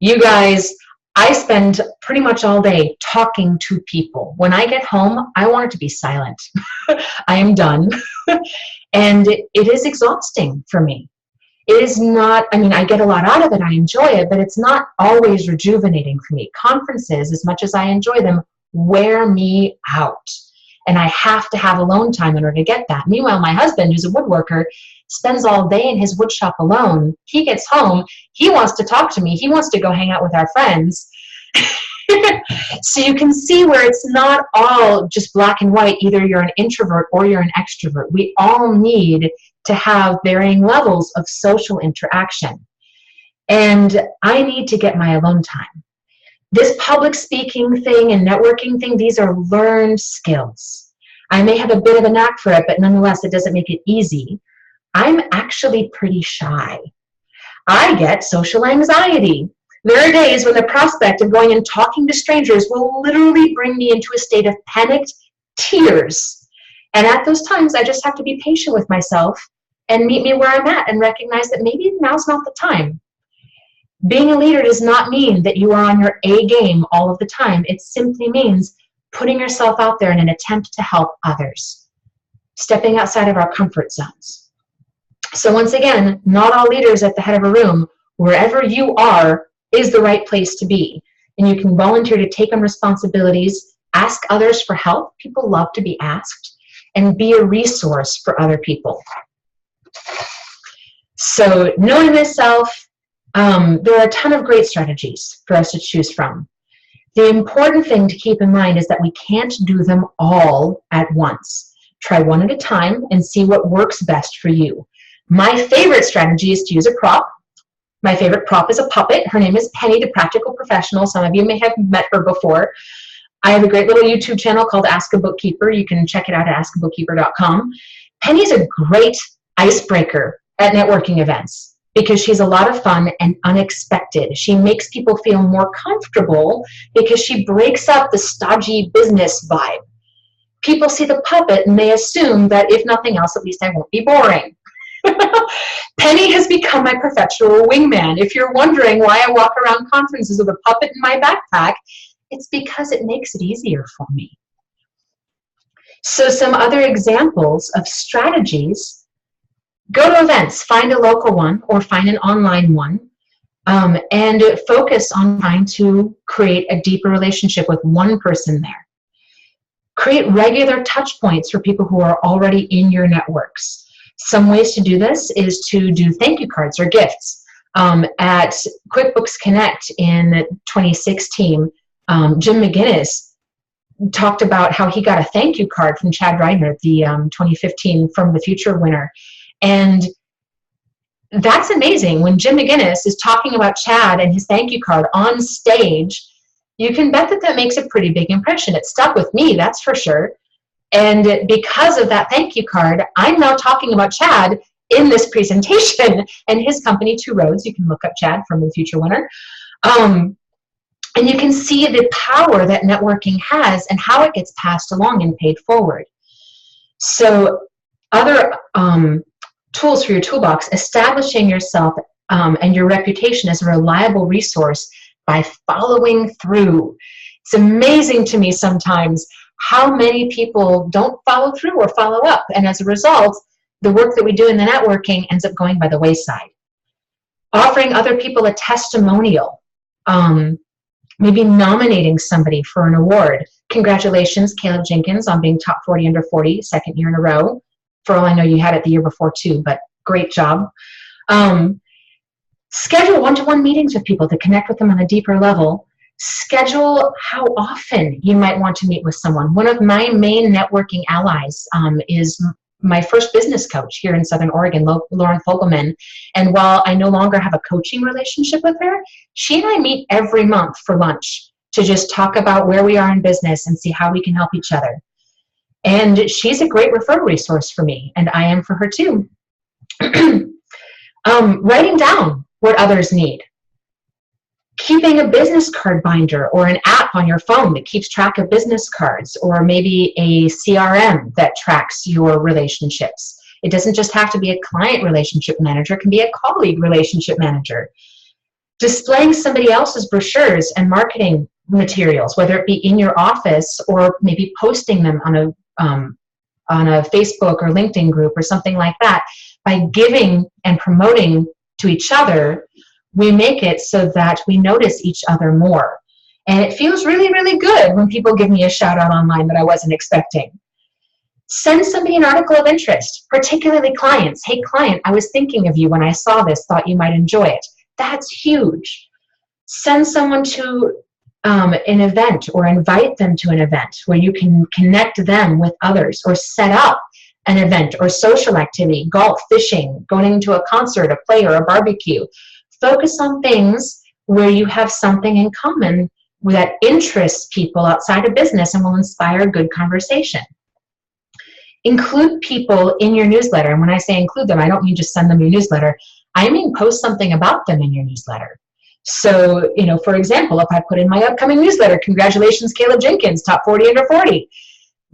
you guys, I spend pretty much all day talking to people. When I get home, I want it to be silent. I am done. And it is exhausting for me. It is not, I mean, I get a lot out of it. I enjoy it, but it's not always rejuvenating for me. Conferences, as much as I enjoy them, wear me out. And I have to have alone time in order to get that. Meanwhile, my husband, who's a woodworker, spends all day in his wood shop alone. He gets home, he wants to talk to me, he wants to go hang out with our friends. So you can see where it's not all just black and white. Either you're an introvert or you're an extrovert. We all need to have varying levels of social interaction. And I need to get my alone time. This public speaking thing and networking thing, these are learned skills. I may have a bit of a knack for it, but nonetheless, it doesn't make it easy. I'm actually pretty shy. I get social anxiety. There are days when the prospect of going and talking to strangers will literally bring me into a state of panicked tears. And at those times, I just have to be patient with myself and meet me where I'm at and recognize that maybe now's not the time. Being a leader does not mean that you are on your A game all of the time. It simply means putting yourself out there in an attempt to help others, stepping outside of our comfort zones. So once again, not all leaders at the head of a room. Wherever you are is the right place to be. And you can volunteer to take on responsibilities, ask others for help. People love to be asked, and be a resource for other people. So knowing thyself, there are a ton of great strategies for us to choose from. The important thing to keep in mind is that we can't do them all at once. Try one at a time and see what works best for you. My favorite strategy is to use a prop. My favorite prop is a puppet. Her name is Penny, the Practical Professional. Some of you may have met her before. I have a great little YouTube channel called Ask a Bookkeeper. You can check it out at askabookkeeper.com. Penny's a great icebreaker at networking events because she's a lot of fun and unexpected. She makes people feel more comfortable because she breaks up the stodgy business vibe. People see the puppet and they assume that if nothing else, at least I won't be boring. Penny has become my perpetual wingman. If you're wondering why I walk around conferences with a puppet in my backpack, it's because it makes it easier for me. So some other examples of strategies: go to events, find a local one or find an online one, and focus on trying to create a deeper relationship with one person there. Create regular touch points for people who are already in your networks. Some ways to do this is to do thank you cards or gifts. At QuickBooks Connect in 2016, Jim McGinnis talked about how he got a thank you card from Chad Reiner, the 2015 From the Future winner. And that's amazing. When Jim McGinnis is talking about Chad and his thank you card on stage, you can bet that that makes a pretty big impression. It stuck with me, that's for sure. And because of that thank you card, I'm now talking about Chad in this presentation and his company, Two Roads. You can look up Chad from the Future winner. And you can see the power that networking has and how it gets passed along and paid forward. So other tools for your toolbox: establishing yourself and your reputation as a reliable resource by following through. It's amazing to me sometimes how many people don't follow through or follow up. And as a result, the work that we do in the networking ends up going by the wayside. Offering other people a testimonial, maybe nominating somebody for an award. Congratulations, Caleb Jenkins, on being top 40 under 40, second year in a row. For all I know, you had it the year before too, but great job. Schedule one-to-one meetings with people to connect with them on a deeper level. Schedule how often you might want to meet with someone. One of my main networking allies is my first business coach here in Southern Oregon, Lauren Fogelman. And while I no longer have a coaching relationship with her, she and I meet every month for lunch to just talk about where we are in business and see how we can help each other. And she's a great referral resource for me, and I am for her too. Writing down what others need. Keeping a business card binder or an app on your phone that keeps track of business cards, or maybe a CRM that tracks your relationships. It doesn't just have to be a client relationship manager, it can be a colleague relationship manager. Displaying somebody else's brochures and marketing materials, whether it be in your office or maybe posting them on a Facebook or LinkedIn group or something like that. By giving and promoting to each other, we make it so that we notice each other more. And it feels really, really good when people give me a shout out online that I wasn't expecting. Send somebody an article of interest, particularly clients. Hey client, I was thinking of you when I saw this, thought you might enjoy it. That's huge. Send someone to an event or invite them to an event where you can connect them with others, or set up an event or social activity, golf, fishing, going to a concert, a play, or a barbecue. Focus on things where you have something in common that interests people outside of business and will inspire good conversation. Include people in your newsletter. And when I say include them, I don't mean just send them your newsletter. I mean post something about them in your newsletter. So, for example, if I put in my upcoming newsletter, congratulations, Caleb Jenkins, top 40 under 40,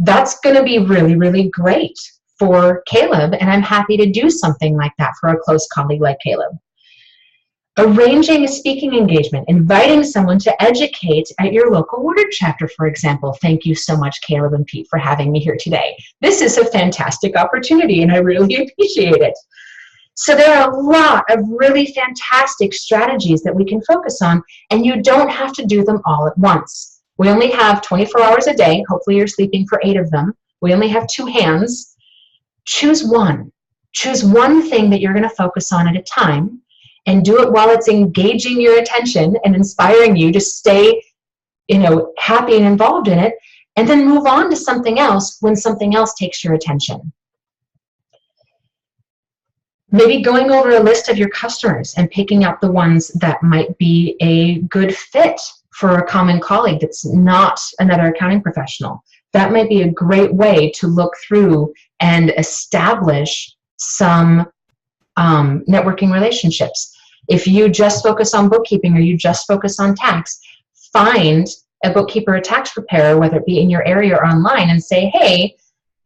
that's going to be really, really great for Caleb. And I'm happy to do something like that for a close colleague like Caleb. Arranging a speaking engagement, inviting someone to educate at your local Woodard chapter, for example. Thank you so much, Caleb and Pete, for having me here today. This is a fantastic opportunity, and I really appreciate it. So there are a lot of really fantastic strategies that we can focus on, and you don't have to do them all at once. We only have 24 hours a day. Hopefully you're sleeping for 8 of them. We only have 2 hands. Choose one. Choose one thing that you're going to focus on at a time, and do it while it's engaging your attention and inspiring you to stay, happy and involved in it, and then move on to something else when something else takes your attention. Maybe going over a list of your customers and picking out the ones that might be a good fit for a common colleague that's not another accounting professional. That might be a great way to look through and establish some networking relationships. If you just focus on bookkeeping or you just focus on tax, find a bookkeeper or tax preparer, whether it be in your area or online, and say, hey,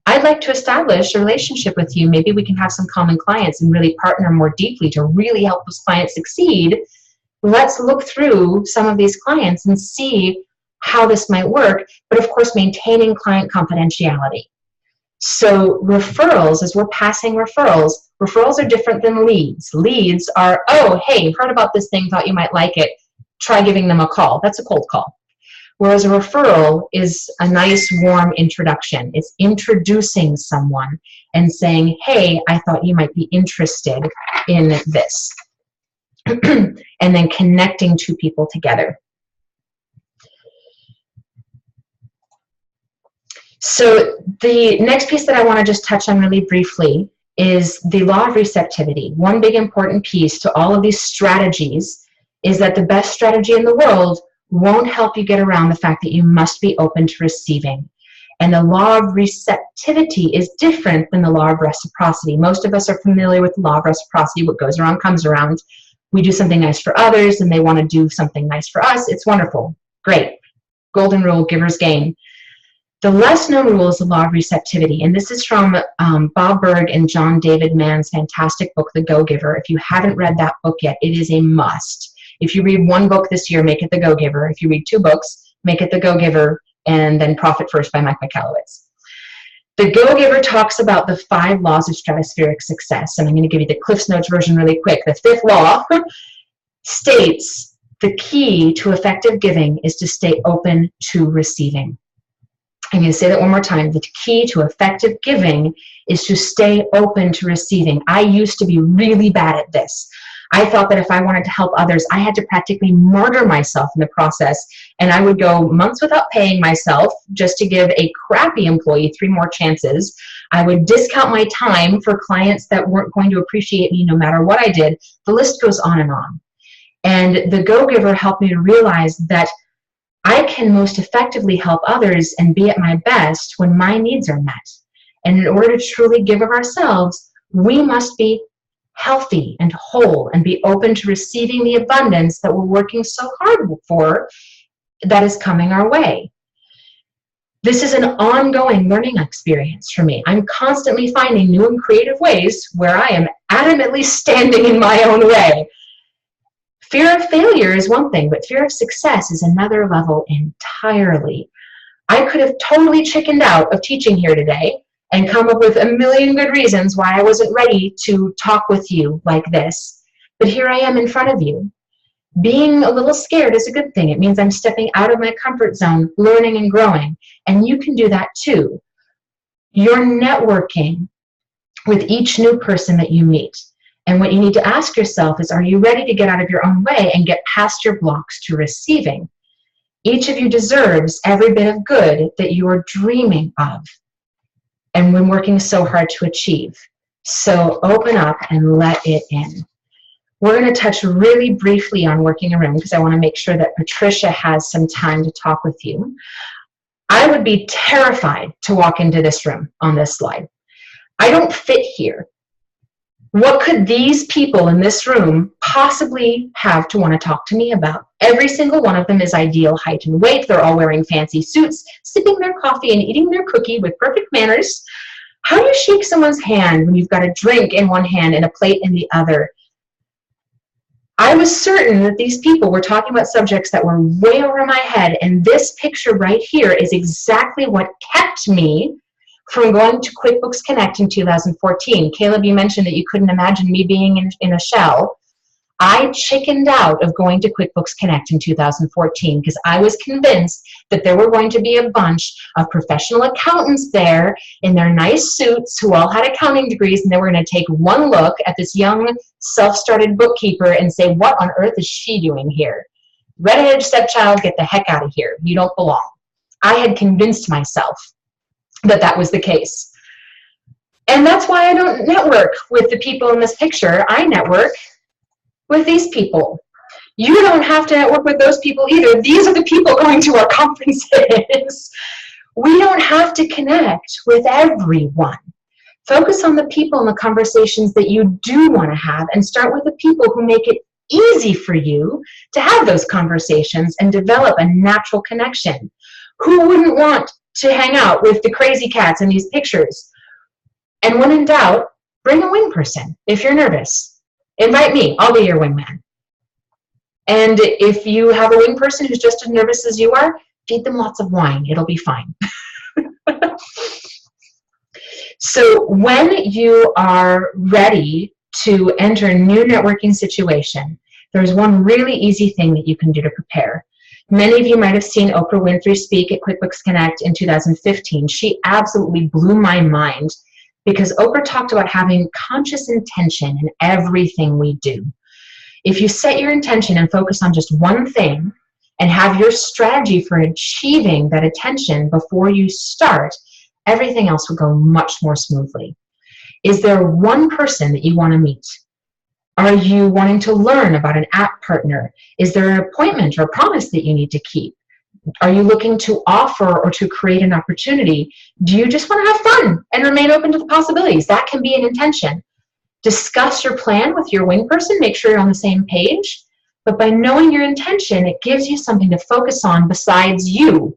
I'd like to establish a relationship with you. Maybe we can have some common clients and really partner more deeply to really help those clients succeed. Let's look through some of these clients and see how this might work, but of course maintaining client confidentiality. So referrals, as we're passing referrals are different than leads. Leads are, oh, hey, heard about this thing, thought you might like it. Try giving them a call. That's a cold call. Whereas a referral is a nice, warm introduction. It's introducing someone and saying, hey, I thought you might be interested in this. And then connecting 2 people together. So the next piece that I want to just touch on really briefly is the law of receptivity. One big important piece to all of these strategies is that the best strategy in the world won't help you get around the fact that you must be open to receiving. And the law of receptivity is different than the law of reciprocity. Most of us are familiar with the law of reciprocity. What goes around comes around. We do something nice for others and they want to do something nice for us. It's wonderful. Great. Golden rule, givers gain. The less known rule is the law of receptivity, and this is from Bob Berg and John David Mann's fantastic book, The Go-Giver. If you haven't read that book yet, it is a must. If you read 1 book this year, make it The Go-Giver. If you read 2 books, make it The Go-Giver. and then Profit First by Mike Michalowicz. The Go-Giver talks about the 5 laws of stratospheric success, and I'm going to give you the Cliff's Notes version really quick. The 5th law states the key to effective giving is to stay open to receiving. I'm going to say that one more time. The key to effective giving is to stay open to receiving. I used to be really bad at this. I thought that if I wanted to help others, I had to practically martyr myself in the process, and I would go months without paying myself just to give a crappy employee 3 more chances. I would discount my time for clients that weren't going to appreciate me no matter what I did. The list goes on and on. And the Go-Giver helped me to realize that I can most effectively help others and be at my best when my needs are met. And in order to truly give of ourselves, we must be healthy and whole and be open to receiving the abundance that we're working so hard for that is coming our way. This is an ongoing learning experience for me. I'm constantly finding new and creative ways where I am adamantly standing in my own way. Fear of failure is one thing, but fear of success is another level entirely. I could have totally chickened out of teaching here today and come up with a million good reasons why I wasn't ready to talk with you like this. But here I am in front of you. Being a little scared is a good thing. It means I'm stepping out of my comfort zone, learning and growing. And you can do that too. You're networking with each new person that you meet. And what you need to ask yourself is, are you ready to get out of your own way and get past your blocks to receiving? Each of you deserves every bit of good that you are dreaming of and when working so hard to achieve. So open up and let it in. We're going to touch really briefly on working a room because I want to make sure that Patricia has some time to talk with you. I would be terrified to walk into this room on this slide. I don't fit here. What could these people in this room possibly have to want to talk to me about? Every single one of them is ideal height and weight. They're all wearing fancy suits, sipping their coffee and eating their cookie with perfect manners. How do you shake someone's hand when you've got a drink in one hand and a plate in the other? I was certain that these people were talking about subjects that were way over my head, and this picture right here is exactly what kept me from going to QuickBooks Connect in 2014. Caleb, you mentioned that you couldn't imagine me being in a shell. I chickened out of going to QuickBooks Connect in 2014 because I was convinced that there were going to be a bunch of professional accountants there in their nice suits who all had accounting degrees, and they were going to take one look at this young self-started bookkeeper and say, what on earth is she doing here? Red-headed stepchild, get the heck out of here. You don't belong. I had convinced myself that that was the case. And that's why I don't network with the people in this picture. I network with these people. You don't have to network with those people either. These are the people going to our conferences. We don't have to connect with everyone. Focus on the people and the conversations that you do want to have, and start with the people who make it easy for you to have those conversations and develop a natural connection. Who wouldn't want to hang out with the crazy cats in these pictures? And when in doubt, bring a wing person. If you're nervous, invite me. I'll be your wingman. And if you have a wing person who's just as nervous as you are, feed them lots of wine. It'll be fine. So when you are ready to enter a new networking situation, there's one really easy thing that you can do to prepare. Many of you might have seen Oprah Winfrey speak at QuickBooks Connect in 2015. She absolutely blew my mind because Oprah talked about having conscious intention in everything we do. If you set your intention and focus on just one thing and have your strategy for achieving that attention before you start, everything else will go much more smoothly. Is there one person that you want to meet? Are you wanting to learn about an app partner? Is there an appointment or a promise that you need to keep? Are you looking to offer or to create an opportunity? Do you just want to have fun and remain open to the possibilities? That can be an intention. Discuss your plan with your wing person. Make sure you're on the same page. But by knowing your intention, it gives you something to focus on besides you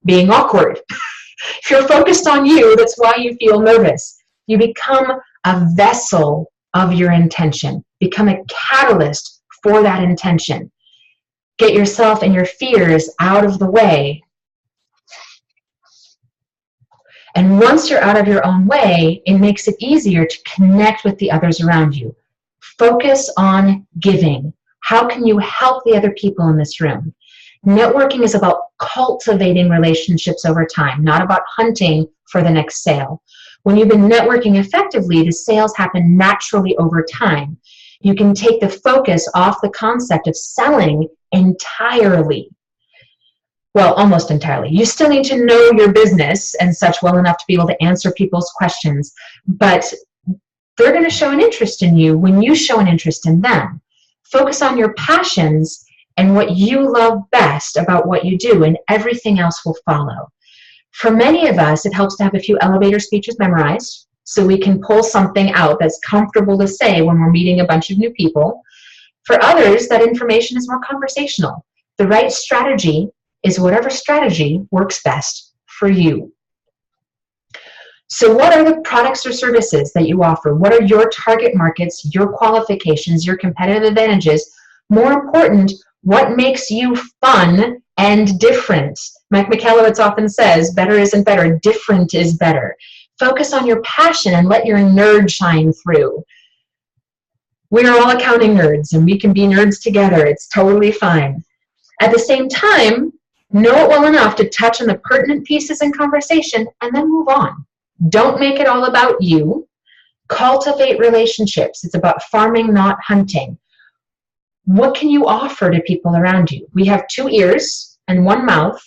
being awkward. If you're focused on you, that's why you feel nervous. You become a vessel of your intention. Become a catalyst for that intention. Get yourself and your fears out of the way And once you're out of your own way, it makes it easier to connect with the others around you. Focus on giving. How can you help the other people in this room? Networking is about cultivating relationships over time, not about hunting for the next sale. When you've been networking effectively, the sales happen naturally over time. You can take the focus off the concept of selling entirely. Well, almost entirely. You still need to know your business and such well enough to be able to answer people's questions, but they're going to show an interest in you when you show an interest in them. Focus on your passions and what you love best about what you do, and everything else will follow. For many of us, it helps to have a few elevator speeches memorized so we can pull something out that's comfortable to say when we're meeting a bunch of new people. For others, that information is more conversational. The right strategy is whatever strategy works best for you. So what are the products or services that you offer? What are your target markets, your qualifications, your competitive advantages? More important, what makes you fun and different? Mike Michalowicz often says, better isn't better, different is better. Focus on your passion and let your nerd shine through. We are all accounting nerds, and we can be nerds together. It's totally fine. At the same time, know it well enough to touch on the pertinent pieces in conversation and then move on. Don't make it all about you. Cultivate relationships. It's about farming, not hunting. What can you offer to people around you? We have 2 ears and 1 mouth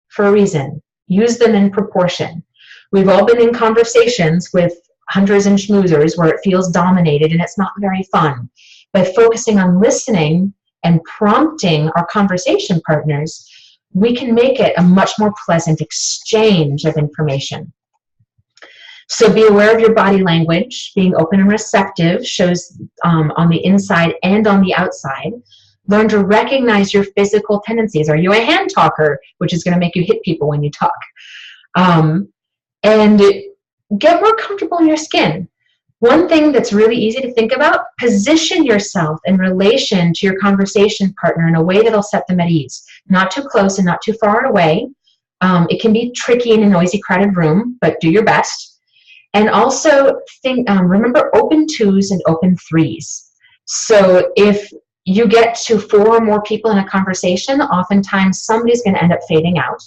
for a reason. Use them in proportion. We've all been in conversations with hunters and schmoozers where it feels dominated and it's not very fun. By focusing on listening and prompting our conversation partners, we can make it a much more pleasant exchange of information. So be aware of your body language. Being open and receptive shows on the inside and on the outside. Learn to recognize your physical tendencies. Are you a hand talker, which is going to make you hit people when you talk? And get more comfortable in your skin. One thing that's really easy to think about, position yourself in relation to your conversation partner in a way that'll set them at ease. Not too close and not too far away. It can be tricky in a noisy, crowded room, but do your best. And also remember open 2s and open 3s. So if you get to 4 or more people in a conversation, oftentimes somebody's going to end up fading out.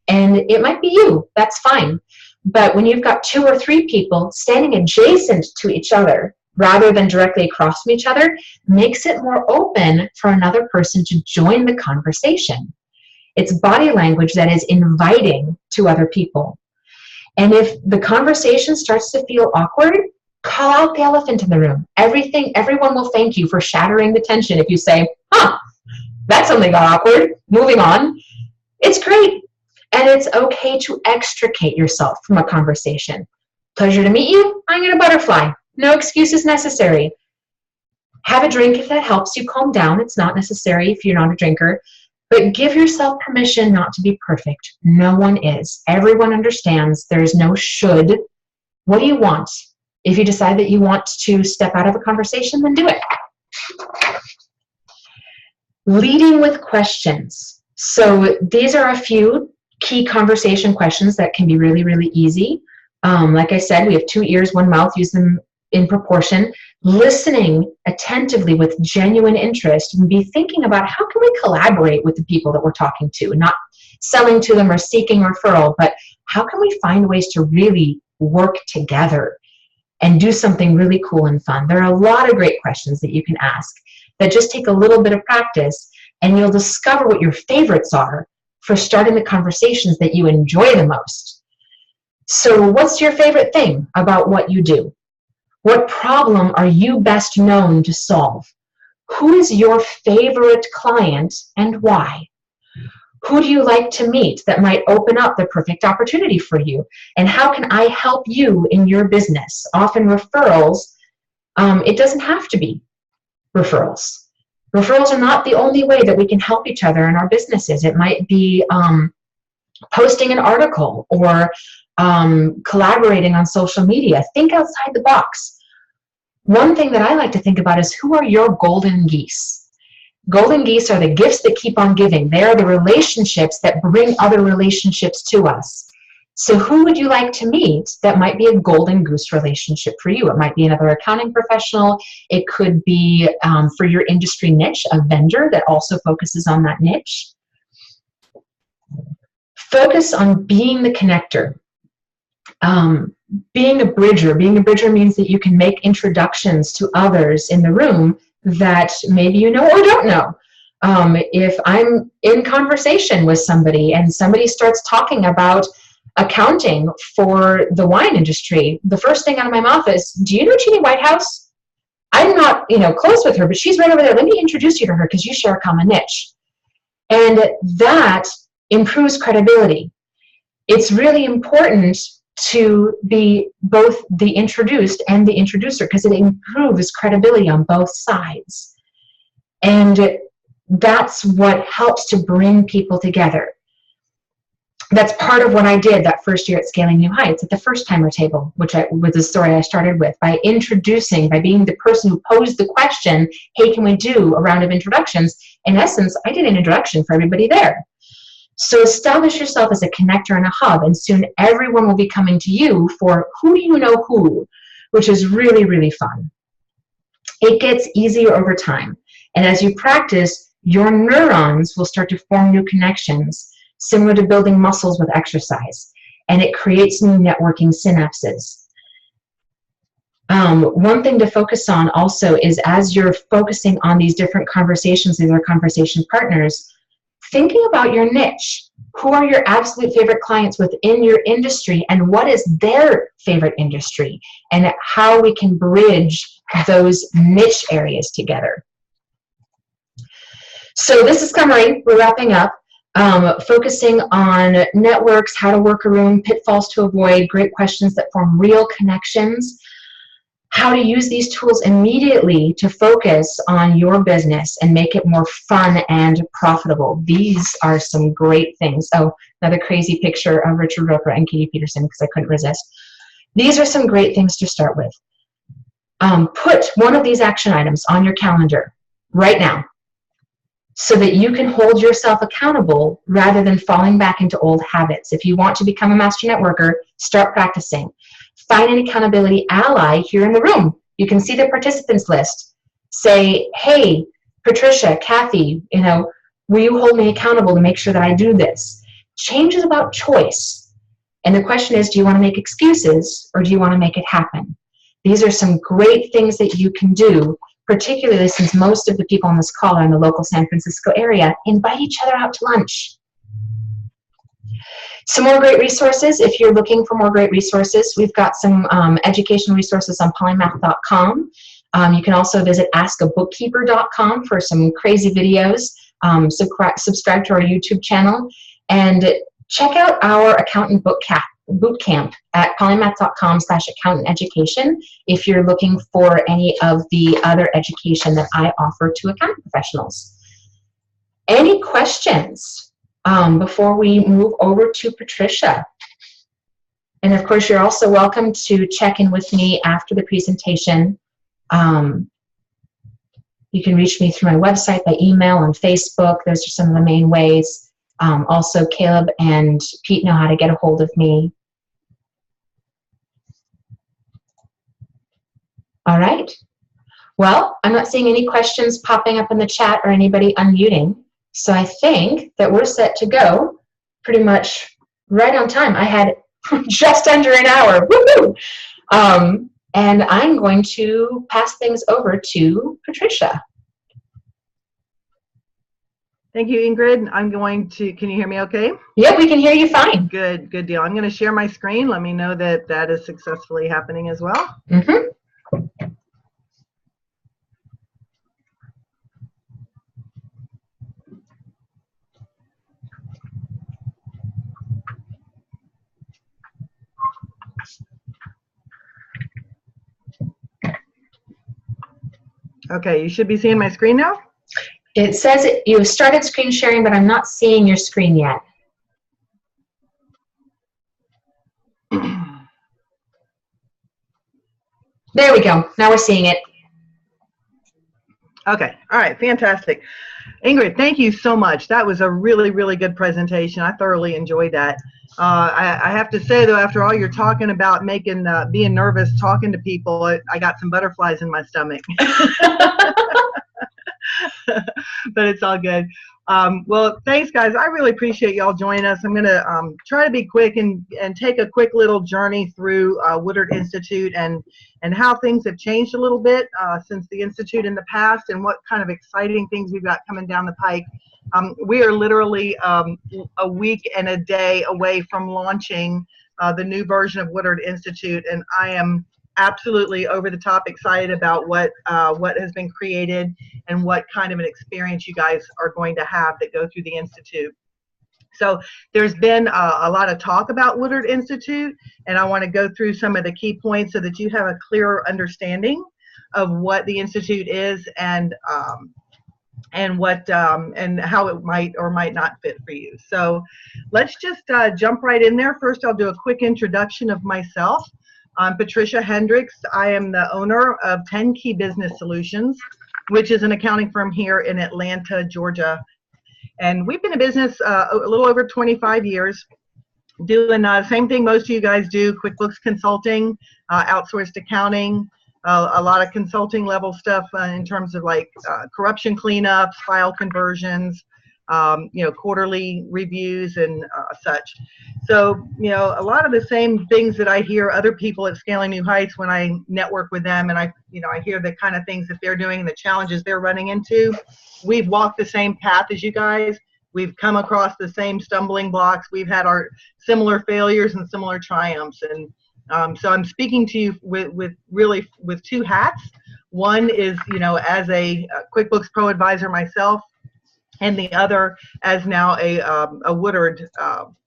And it might be you. That's fine. But when you've got 2 or 3 people standing adjacent to each other rather than directly across from each other, makes it more open for another person to join the conversation. It's body language that is inviting to other people. And if the conversation starts to feel awkward, call out the elephant in the room. Everyone will thank you for shattering the tension if you say, that suddenly got awkward, moving on. It's great. And it's okay to extricate yourself from a conversation. Pleasure to meet you. I'm going to butterfly. No excuses necessary. Have a drink if that helps you calm down. It's not necessary if you're not a drinker. But give yourself permission not to be perfect. No one is. Everyone understands. There's no should. What do you want? If you decide that you want to step out of a conversation, then do it. Leading with questions. So these are a few key conversation questions that can be really, really easy. Like I said, we have 2 ears, 1 mouth. Use them in proportion. Listening attentively with genuine interest and be thinking about how can we collaborate with the people that we're talking to, not selling to them or seeking referral, but how can we find ways to really work together and do something really cool and fun. There are a lot of great questions that you can ask that just take a little bit of practice, and you'll discover what your favorites are for starting the conversations that you enjoy the most. So what's your favorite thing about what you do? What problem are you best known to solve? Who is your favorite client and why? Who do you like to meet that might open up the perfect opportunity for you? And how can I help you in your business? Often referrals, it doesn't have to be referrals. Referrals are not the only way that we can help each other in our businesses. It might be posting an article or collaborating on social media. Think outside the box. One thing that I like to think about is, who are your golden geese? Golden geese are the gifts that keep on giving. They are the relationships that bring other relationships to us. So who would you like to meet that might be a golden goose relationship for you? It might be another accounting professional. It could be for your industry niche, a vendor that also focuses on that niche. Focus on being the connector. Being a bridger. Being a bridger means that you can make introductions to others in the room that maybe you know or don't know. If I'm in conversation with somebody and somebody starts talking about accounting for the wine industry, the first thing out of my mouth is, do you know Jeannie Whitehouse? I'm not, close with her, but she's right over there. Let me introduce you to her because you share a common niche. And that improves credibility. It's really important to be both the introduced and the introducer because it improves credibility on both sides. And that's what helps to bring people together. That's part of what I did that first year at Scaling New Heights at the first timer table, which was the story I started with, by being the person who posed the question, hey, can we do a round of introductions? In essence, I did an introduction for everybody there. So establish yourself as a connector and a hub, and soon everyone will be coming to you for who do you know who, which is really, really fun. It gets easier over time. And as you practice, your neurons will start to form new connections, similar to building muscles with exercise. And it creates new networking synapses. One thing to focus on also is as you're focusing on these different conversations, these are conversation partners, thinking about your niche. Who are your absolute favorite clients within your industry, and what is their favorite industry, and how we can bridge those niche areas together. So this is summary. We're wrapping up. Focusing on networks, how to work a room, pitfalls to avoid, great questions that form real connections, how to use these tools immediately to focus on your business and make it more fun and profitable. These are some great things. Oh, another crazy picture of Richard Roper and Katie Peterson because I couldn't resist. These are some great things to start with. Put one of these action items on your calendar right now, so that you can hold yourself accountable rather than falling back into old habits. If you want to become a master networker, start practicing. Find an accountability ally here in the room. You can see the participants list. Say, hey, Patricia, Kathy, will you hold me accountable to make sure that I do this? Change is about choice. And the question is, do you want to make excuses or do you want to make it happen? These are some great things that you can do, particularly since most of the people on this call are in the local San Francisco area. Invite each other out to lunch. Some more great resources. If you're looking for more great resources, we've got some educational resources on polymath.com. You can also visit askabookkeeper.com for some crazy videos. Subscribe to our YouTube channel. And check out our accountant boot camp at polymath.com/accountant education if you're looking for any of the other education that I offer to accounting professionals. Any questions before we move over to Patricia? And of course, you're also welcome to check in with me after the presentation. You can reach me through my website, by email, on Facebook. Those are some of the main ways. Also, Caleb and Pete know how to get a hold of me. All right. Well, I'm not seeing any questions popping up in the chat or anybody unmuting. So I think that we're set to go pretty much right on time. I had just under an hour. Woohoo! And I'm going to pass things over to Patricia. Thank you, Ingrid. Can you hear me okay? Yeah, we can hear you fine. Good deal. I'm going to share my screen. Let me know that that is successfully happening as well. Mm-hmm. Okay, you should be seeing my screen now. It says you started screen sharing, but I'm not seeing your screen yet. There we go. Now we're seeing it. Okay. All right. Fantastic. Ingrid, thank you so much. That was a really, really good presentation. I thoroughly enjoyed that. I have to say, though, after all you're talking about making, being nervous, talking to people, I got some butterflies in my stomach. But it's all good. Well, thanks, guys. I really appreciate y'all joining us. I'm going to try to be quick and take a quick little journey through Woodard Institute and how things have changed a little bit since the Institute in the past, and what kind of exciting things we've got coming down the pike. We are literally a week and a day away from launching the new version of Woodard Institute, and I am absolutely over the top excited about what has been created and what kind of an experience you guys are going to have that go through the Institute. So there's been a lot of talk about Woodard Institute, and I want to go through some of the key points so that you have a clearer understanding of what the Institute is and what and how it might or might not fit for you. So let's just jump right in there. First, I'll do a quick introduction of myself. I'm Patricia Hendricks. I am the owner of 10 Key Business Solutions, which is an accounting firm here in Atlanta, Georgia. And we've been in business a little over 25 years, doing the same thing most of you guys do: QuickBooks consulting, outsourced accounting, a lot of consulting level stuff in terms of like corruption cleanups, file conversions, quarterly reviews and such. So, a lot of the same things that I hear other people at Scaling New Heights when I network with them, and I hear the kind of things that they're doing and the challenges they're running into. We've walked the same path as you guys. We've come across the same stumbling blocks. We've had our similar failures and similar triumphs. And so I'm speaking to you with two hats. One is, as a QuickBooks Pro advisor myself, and the other as now a Woodard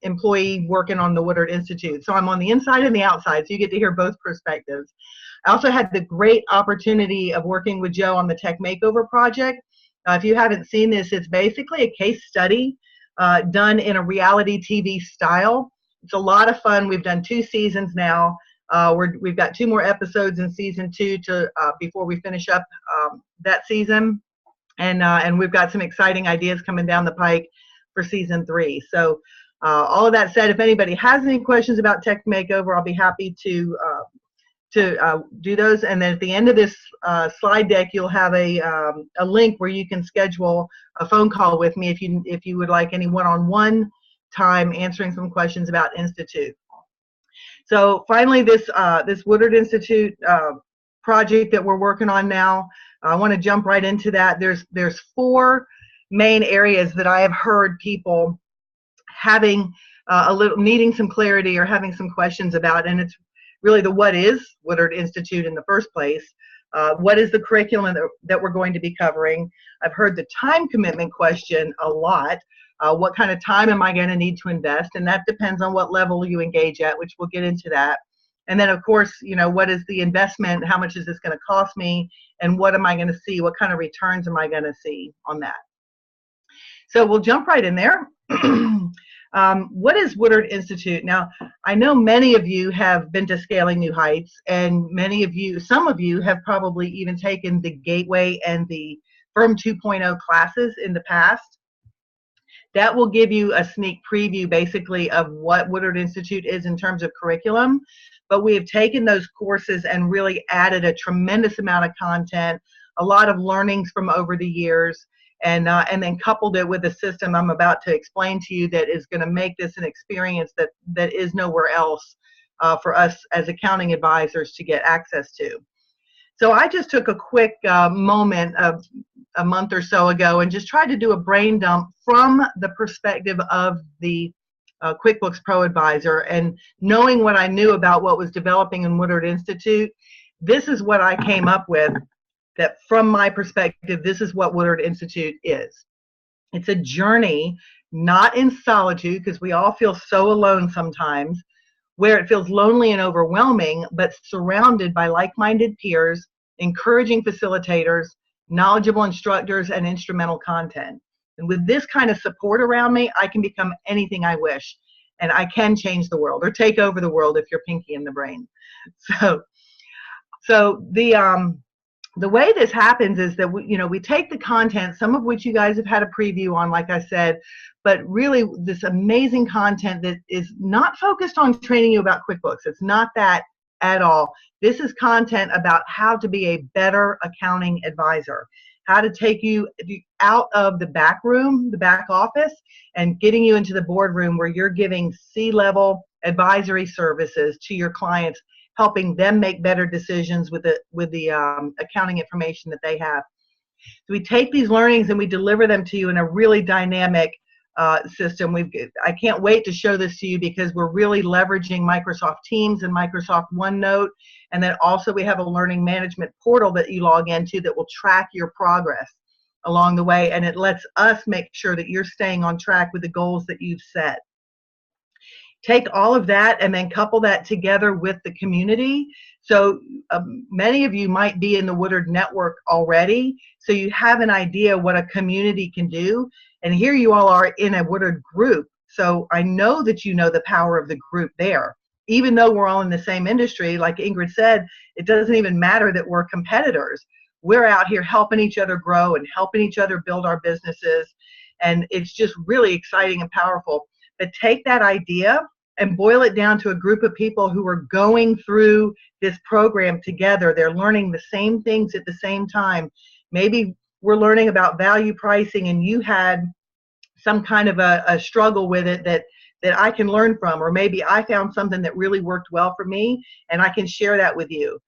employee working on the Woodard Institute. So I'm on the inside and the outside, so you get to hear both perspectives. I also had the great opportunity of working with Joe on the Tech Makeover project. If you haven't seen this, it's basically a case study done in a reality TV style. It's a lot of fun. We've done 2 seasons now. We've got 2 more episodes in season 2 before we finish up that season. And we've got some exciting ideas coming down the pike for season 3. So all of that said, if anybody has any questions about Tech Makeover, I'll be happy to do those. And then at the end of this slide deck, you'll have a link where you can schedule a phone call with me if you would like any one-on-one time answering some questions about Institute. So finally, this Woodard Institute project that we're working on now, I want to jump right into that. There's 4 main areas that I have heard people having needing some clarity or having some questions about, and it's really the what is Woodard Institute in the first place. What is the curriculum that we're going to be covering? I've heard the time commitment question a lot. What kind of time am I going to need to invest? And that depends on what level you engage at, which we'll get into that. And then, of course, what is the investment? How much is this going to cost me? And what am I going to see? What kind of returns am I going to see on that? So we'll jump right in there. What is Woodard Institute? Now, I know many of you have been to Scaling New Heights, and some of you have probably even taken the Gateway and the Firm 2.0 classes in the past. That will give you a sneak preview, basically, of what Woodard Institute is in terms of curriculum. But we have taken those courses and really added a tremendous amount of content, a lot of learnings from over the years, and then coupled it with a system I'm about to explain to you that is going to make this an experience that is nowhere else for us as accounting advisors to get access to. So I just took a quick moment of a month or so ago and just tried to do a brain dump from the perspective of the QuickBooks Pro advisor, and knowing what I knew about what was developing in Woodard Institute, this is what I came up with, that from my perspective, this is what Woodard Institute is. It's a journey, not in solitude, because we all feel so alone sometimes, where it feels lonely and overwhelming, but surrounded by like-minded peers, encouraging facilitators, knowledgeable instructors, and instrumental content. And with this kind of support around me, I can become anything I wish, and I can change the world or take over the world if you're pinky in the brain. So the the way this happens is that we take the content, some of which you guys have had a preview on, like I said, but really this amazing content that is not focused on training you about QuickBooks. It's not that at all. This is content about how to be a better accounting advisor, how to take you out of the back room, the back office, and getting you into the boardroom where you're giving C-level advisory services to your clients, helping them make better decisions with the accounting information that they have. So we take these learnings and we deliver them to you in a really dynamic system. I can't wait to show this to you because we're really leveraging Microsoft Teams and Microsoft OneNote, and then also we have a learning management portal that you log into that will track your progress along the way, and it lets us make sure that you're staying on track with the goals that you've set. Take all of that and then couple that together with the community. So many of you might be in the Woodard network already, so you have an idea what a community can do. And here you all are in a Woodard group. So I know that you know the power of the group there. Even though we're all in the same industry, like Ingrid said, it doesn't even matter that we're competitors. We're out here helping each other grow and helping each other build our businesses. And it's just really exciting and powerful. But take that idea and boil it down to a group of people who are going through this program together. They're learning the same things at the same time. Maybe we're learning about value pricing and you had some kind of a struggle with it that I can learn from, or maybe I found something that really worked well for me and I can share that with you.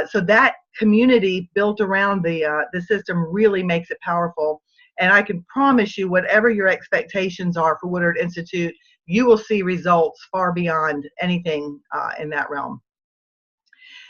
So that community built around the system really makes it powerful. And I can promise you, whatever your expectations are for Woodard Institute, you will see results far beyond anything in that realm.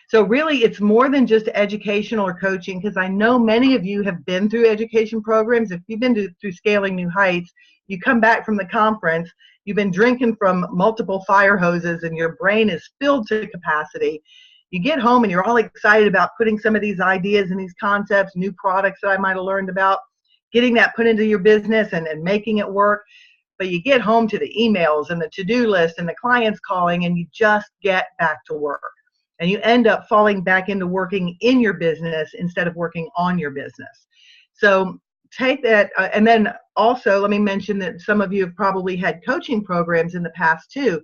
So really, it's more than just educational or coaching, because I know many of you have been through education programs. If you've been through Scaling New Heights, you come back from the conference, you've been drinking from multiple fire hoses and your brain is filled to capacity. You get home and you're all excited about putting some of these ideas and these concepts, new products that I might have learned about, getting that put into your business and making it work. But you get home to the emails and the to-do list and the clients calling, and you just get back to work. And you end up falling back into working in your business instead of working on your business. So take that, and then also let me mention that some of you have probably had coaching programs in the past too,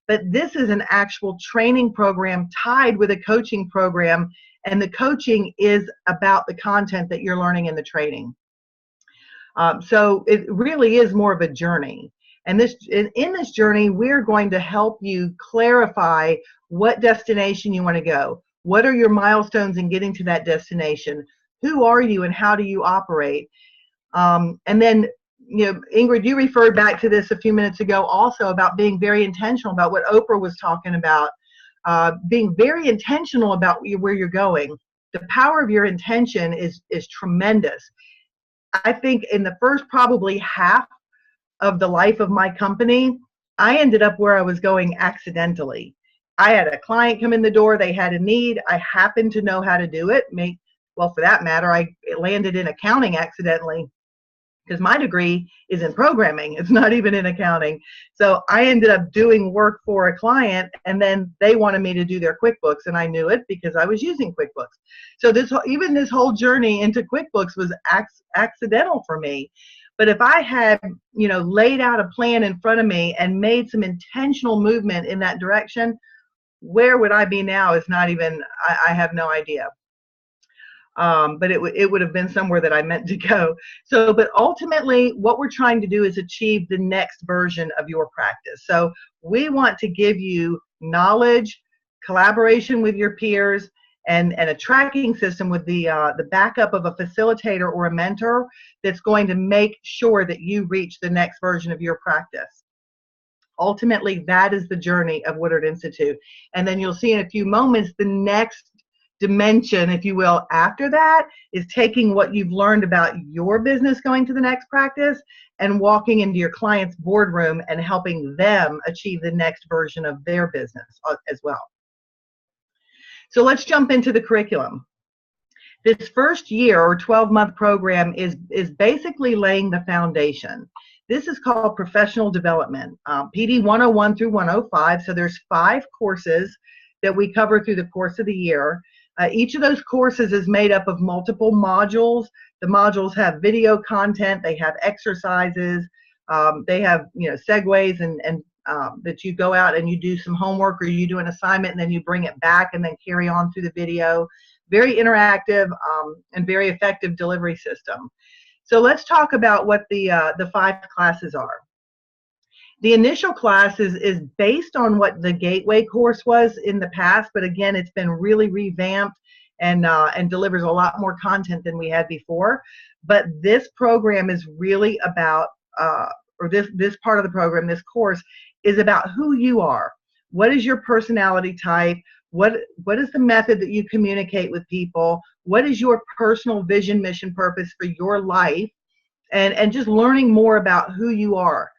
but this is an actual training program tied with a coaching program, and the coaching is about the content that you're learning in the training. So it really is more of a journey. And in this journey, we're going to help you clarify what destination you want to go. What are your milestones in getting to that destination? Who are you and how do you operate? And then, Ingrid, you referred back to this a few minutes ago also about being very intentional about what Oprah was talking about, being very intentional about where you're going. The power of your intention is tremendous. I think in the first probably half of the life of my company, I ended up where I was going accidentally. I had a client come in the door, they had a need, I happened to know how to do it. Well, for that matter, I landed in accounting accidentally because my degree is in programming. It's not even in accounting. So I ended up doing work for a client, and then they wanted me to do their QuickBooks, and I knew it because I was using QuickBooks. So even this whole journey into QuickBooks was accidental for me. But if I had, laid out a plan in front of me and made some intentional movement in that direction, where would I be now is not even, I have no idea. But it would have been somewhere that I meant to go. So, but ultimately, what we're trying to do is achieve the next version of your practice. So we want to give you knowledge, collaboration with your peers, and a tracking system with the backup of a facilitator or a mentor that's going to make sure that you reach the next version of your practice. Ultimately, that is the journey of Woodard Institute. And then you'll see in a few moments the next dimension, if you will, after that is taking what you've learned about your business going to the next practice and walking into your client's boardroom and helping them achieve the next version of their business as well. So let's jump into the curriculum. This first year or 12-month program is basically laying the foundation. This is called professional development, PD 101 through 105. So there's 5 courses that we cover through the course of the year. Each of those courses is made up of multiple modules. The modules have video content, they have exercises, they have segues and that you go out and you do some homework or you do an assignment and then you bring it back and then carry on through the video. Very interactive and very effective delivery system. So let's talk about what the 5 classes are. The initial class is based on what the Gateway course was in the past, but again, it's been really revamped and delivers a lot more content than we had before. But this program is really about, or this part of the program, this course, is about who you are. What is your personality type? What is the method that you communicate with people? What is your personal vision, mission, purpose for your life? And just learning more about who you are.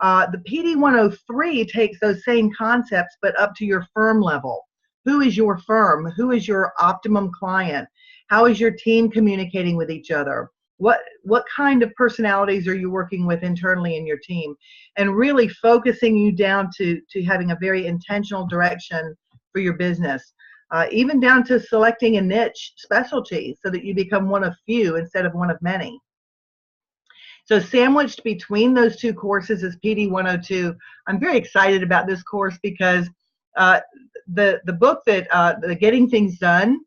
The PD 103 takes those same concepts, but up to your firm level. Who is your firm? Who is your optimum client? How is your team communicating with each other? What kind of personalities are you working with internally in your team? And really focusing you down to having a very intentional direction for your business. Even down to selecting a niche specialty so that you become one of few instead of one of many. So sandwiched between those 2 courses is PD 102. I'm very excited about this course because the book that the Getting Things Done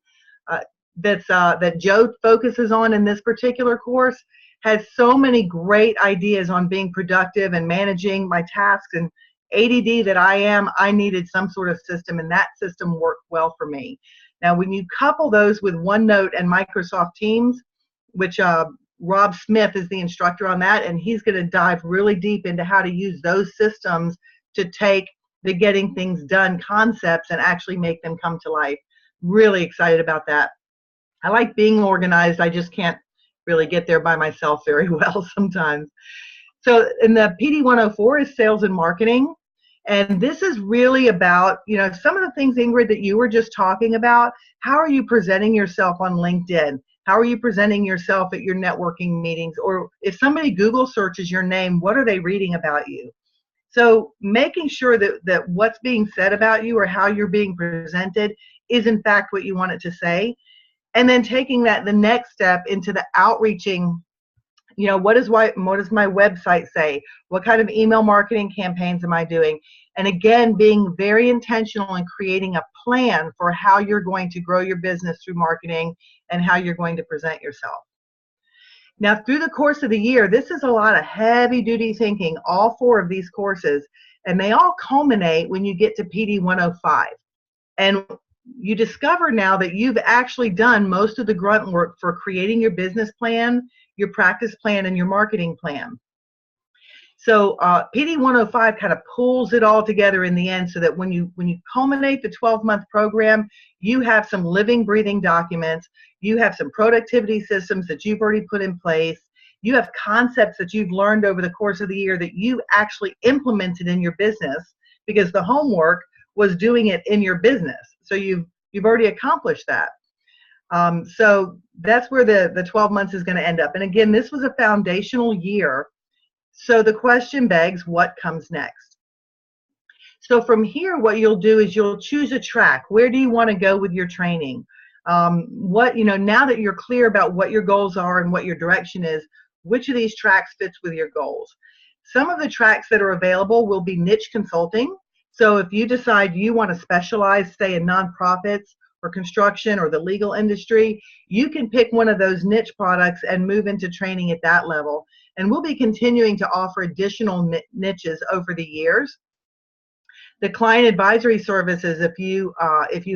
that Joe focuses on in this particular course has so many great ideas on being productive and managing my tasks. And ADD that I needed some sort of system, and that system worked well for me. Now, when you couple those with OneNote and Microsoft Teams, which Rob Smith is the instructor on that, and he's going to dive really deep into how to use those systems to take the Getting Things Done concepts and actually make them come to life. Really excited about that. I like being organized. I just can't really get there by myself very well sometimes. So in the PD 104 is sales and marketing. And this is really about, some of the things, Ingrid, that you were just talking about. How are you presenting yourself on LinkedIn? How are you presenting yourself at your networking meetings? Or if somebody Google searches your name, what are they reading about you? So making sure that what's being said about you or how you're being presented is in fact what you want it to say. And then taking that the next step into the outreaching. What does my website say? What kind of email marketing campaigns am I doing? And again, being very intentional in creating a plan for how you're going to grow your business through marketing and how you're going to present yourself. Now, through the course of the year, this is a lot of heavy-duty thinking, all 4 of these courses, and they all culminate when you get to PD 105. And you discover now that you've actually done most of the grunt work for creating your business plan, your practice plan, and your marketing plan. So PD 105 kind of pulls it all together in the end so that when you culminate the 12-month program, you have some living, breathing documents, you have some productivity systems that you've already put in place, you have concepts that you've learned over the course of the year that you actually implemented in your business because the homework was doing it in your business. So you've already accomplished that. So that's where the 12 months is going to end up. And again, this was a foundational year. So the question begs, what comes next? So from here, what you'll do is you'll choose a track. Where do you want to go with your training? Now that you're clear about what your goals are and what your direction is, which of these tracks fits with your goals? Some of the tracks that are available will be niche consulting. So if you decide you want to specialize, say, in nonprofits or construction or the legal industry, you can pick one of those niche products and move into training at that level. And we'll be continuing to offer additional niches over the years. The client advisory services, if you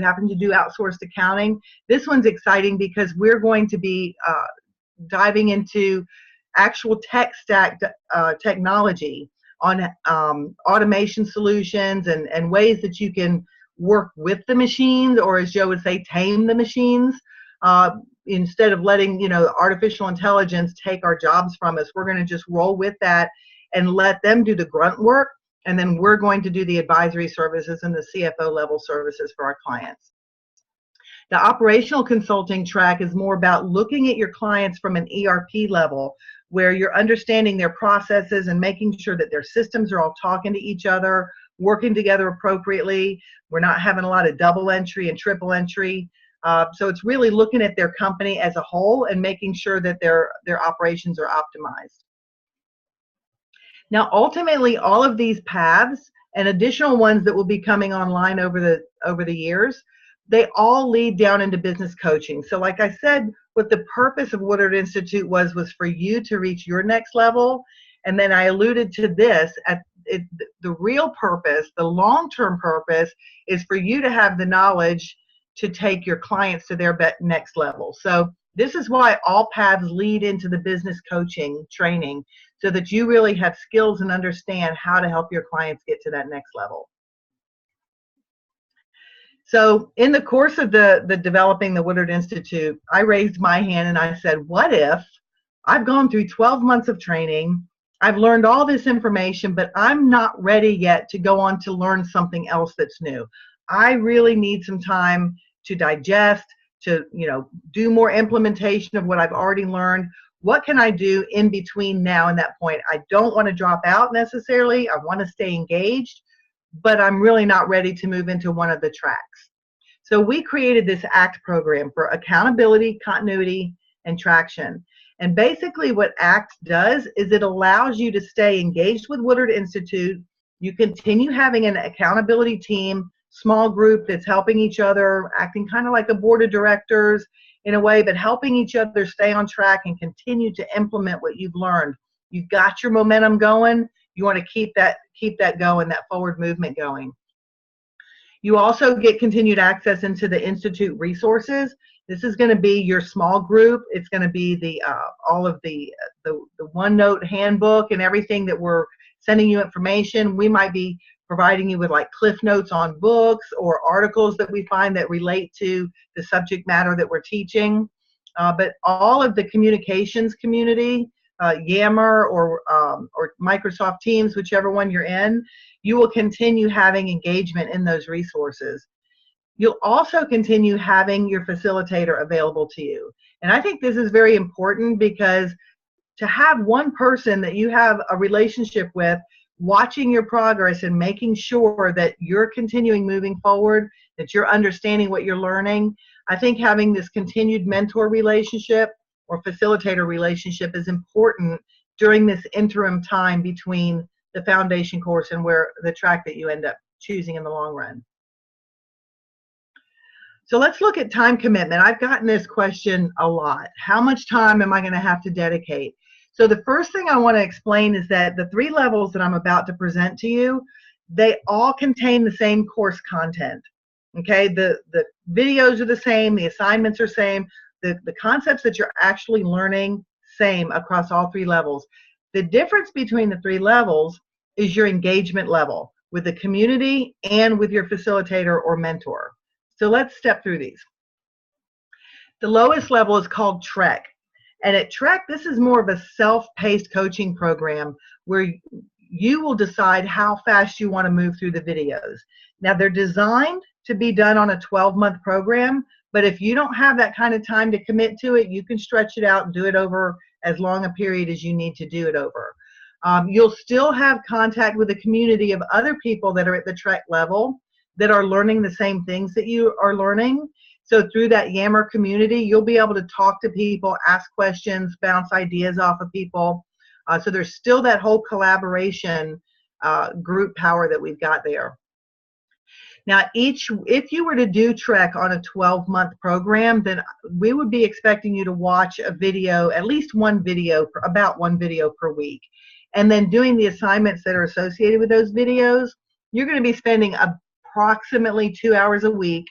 happen to do outsourced accounting, this one's exciting because we're going to be diving into actual tech stack technology on automation solutions and ways that you can work with the machines, or as Joe would say, tame the machines. Instead of letting artificial intelligence take our jobs from us, we're going to just roll with that and let them do the grunt work, and then we're going to do the advisory services and the CFO level services for our clients. The operational consulting track is more about looking at your clients from an ERP level, where you're understanding their processes and making sure that their systems are all talking to each other, working together appropriately. We're not having a lot of double entry and triple entry. So it's really looking at their company as a whole and making sure that their operations are optimized. Now, ultimately, all of these paths and additional ones that will be coming online over the years, they all lead down into business coaching. So like I said, what the purpose of Woodard Institute was for you to reach your next level. And then I alluded to this, the real purpose, the long-term purpose, is for you to have the knowledge to take your clients to their next level. So this is why all paths lead into the business coaching training, so that you really have skills and understand how to help your clients get to that next level. So in the course of the developing the Woodard Institute, I raised my hand and I said, what if I've gone through 12 months of training, I've learned all this information, but I'm not ready yet to go on to learn something else that's new. I really need some time to digest, to do more implementation of what I've already learned. What can I do in between now and that point? I don't want to drop out necessarily. I want to stay engaged, but I'm really not ready to move into one of the tracks. So we created this ACT program for accountability, continuity, and traction. And basically what ACT does is it allows you to stay engaged with Woodard Institute. You continue having an accountability team, small group that's helping each other, acting kind of like a board of directors in a way, but helping each other stay on track and continue to implement what you've learned. You've got your momentum going. You want to keep that going, that forward movement going. You also get continued access into the Institute resources. This is going to be your small group. It's going to be all of the OneNote handbook and everything that we're sending you information. We might be providing you with like cliff notes on books or articles that we find that relate to the subject matter that we're teaching. But all of the communications community, Yammer or Microsoft Teams, whichever one you're in, you will continue having engagement in those resources. You'll also continue having your facilitator available to you. And I think this is very important, because to have one person that you have a relationship with watching your progress and making sure that you're continuing moving forward, that you're understanding what you're learning, I think having this continued mentor relationship or facilitator relationship is important during this interim time between the foundation course and where the track that you end up choosing in the long run. So let's look at time commitment. I've gotten this question a lot. How much time am I going to have to dedicate? So the first thing I want to explain is that the 3 levels that I'm about to present to you, they all contain the same course content. Okay, the videos are the same, the assignments are same, the concepts that you're actually learning, same across all 3 levels. The difference between the 3 levels is your engagement level with the community and with your facilitator or mentor. So let's step through these. The lowest level is called Trek. And at Trek, this is more of a self-paced coaching program where you will decide how fast you want to move through the videos. Now, they're designed to be done on a 12-month program, but if you don't have that kind of time to commit to it, you can stretch it out and do it over as long a period as you need to do it over. You'll still have contact with a community of other people that are at the Trek level that are learning the same things that you are learning. So through that Yammer community, you'll be able to talk to people, ask questions, bounce ideas off of people. So there's still that whole collaboration group power that we've got there. Now, if you were to do Trek on a 12-month program, then we would be expecting you to watch a video, at least one video, about one video per week. And then doing the assignments that are associated with those videos, you're going to be spending approximately 2 hours a week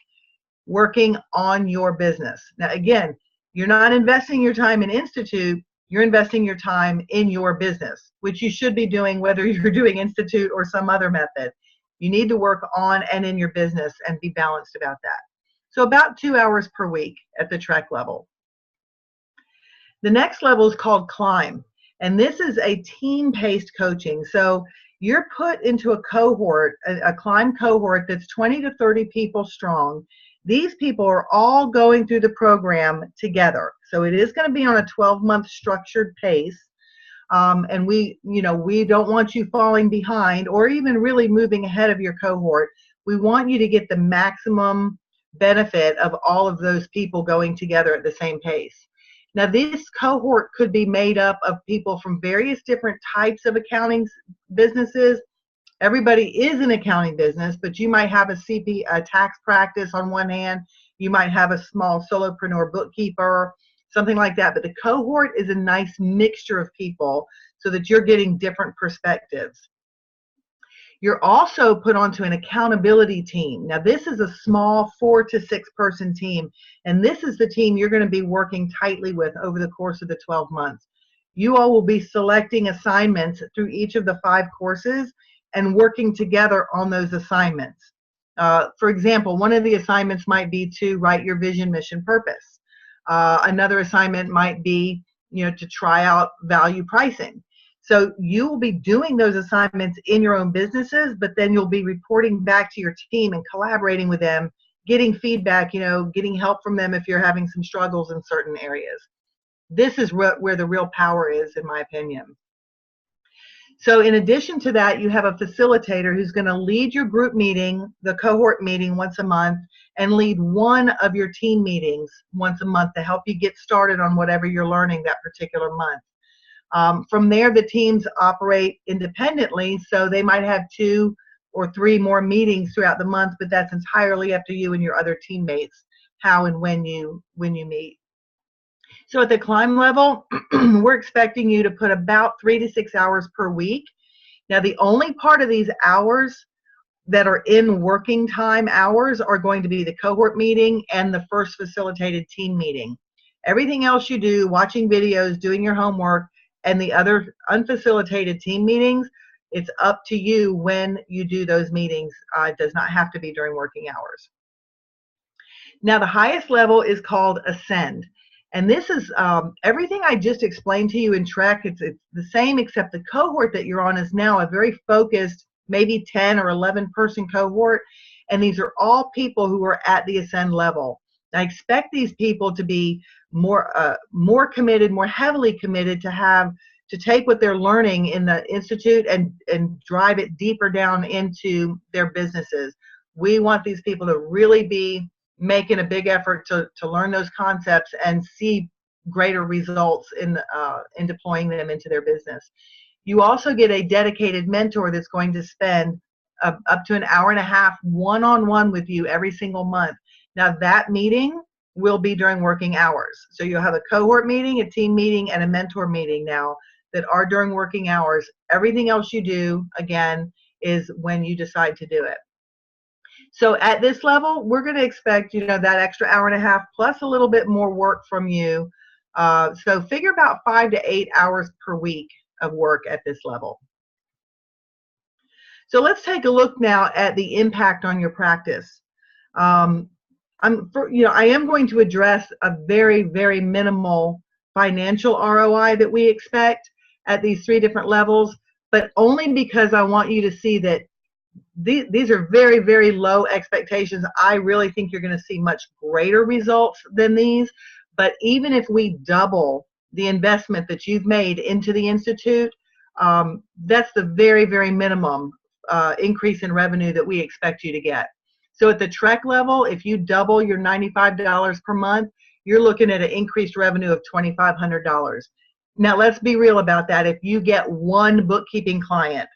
working on your business. Now, again, you're not investing your time in Institute, you're investing your time in your business, which you should be doing whether you're doing Institute or some other method. You need to work on and in your business and be balanced about that. So about 2 hours per week at the Trek level. The next level is called Climb, and this is a team-paced coaching. So you're put into a cohort, a Climb cohort that's 20 to 30 people strong. These people are all going through the program together. So it is going to be on a 12-month structured pace. And we don't want you falling behind or even really moving ahead of your cohort. We want you to get the maximum benefit of all of those people going together at the same pace. Now, this cohort could be made up of people from various different types of accounting businesses. Everybody is an accounting business, but you might have a tax practice on one hand. You might have a small solopreneur bookkeeper, something like that. But the cohort is a nice mixture of people so that you're getting different perspectives. You're also put onto an accountability team. Now, this is a small 4 to 6 person team, and this is the team you're going to be working tightly with over the course of the 12 months. You all will be selecting assignments through each of the 5 courses and working together on those assignments. For example, one of the assignments might be to write your vision, mission, purpose. Another assignment might be, to try out value pricing. So you will be doing those assignments in your own businesses, but then you'll be reporting back to your team and collaborating with them, getting feedback, getting help from them if you're having some struggles in certain areas. This is where the real power is, in my opinion. So in addition to that, you have a facilitator who's going to lead your group meeting, the cohort meeting once a month, and lead one of your team meetings once a month to help you get started on whatever you're learning that particular month. From there, the teams operate independently, so they might have 2 or 3 more meetings throughout the month, but that's entirely up to you and your other teammates, how and when you meet. So at the climb level, we're expecting you to put about 3 to 6 hours per week. Now, the only part of these hours that are in working time hours are going to be the cohort meeting and the first facilitated team meeting. Everything else you do, watching videos, doing your homework, and the other unfacilitated team meetings, it's up to you when you do those meetings. It does not have to be during working hours. Now, the highest level is called Ascend. And this is everything I just explained to you in Trek. It's the same, except the cohort that you're on is now a very focused, maybe 10 or 11 person cohort. And these are all people who are at the Ascend level. I expect these people to be more committed, more heavily committed to take what they're learning in the Institute and drive it deeper down into their businesses. We want these people to really be making a big effort to learn those concepts and see greater results in deploying them into their business. You also get a dedicated mentor that's going to spend up to an hour and a half one-on-one with you every single month. Now, that meeting will be during working hours. So you'll have a cohort meeting, a team meeting, and a mentor meeting now that are during working hours. Everything else you do, again, is when you decide to do it. So at this level, we're going to expect, that extra hour and a half plus a little bit more work from you. So figure about 5 to 8 hours per week of work at this level. So let's take a look now at the impact on your practice. I am going to address a very, very minimal financial ROI that we expect at these 3 different levels, but only because I want you to see that these are very, very low expectations. I really think you're going to see much greater results than these. But even if we double the investment that you've made into the Institute, that's the very, very minimum increase in revenue that we expect you to get. So at the Trek level, if you double your $95 per month, you're looking at an increased revenue of $2,500. Now, let's be real about that. If you get one bookkeeping client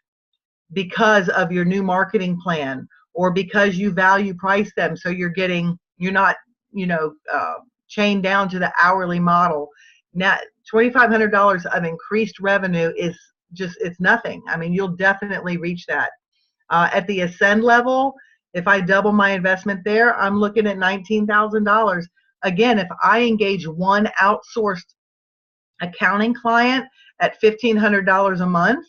because of your new marketing plan, or because you value price them, so you're not, chained down to the hourly model. Now, $2,500 of increased revenue is it's nothing. I mean, you'll definitely reach that. At the Ascend level, if I double my investment there, I'm looking at $19,000. Again, if I engage one outsourced accounting client at $1,500 a month,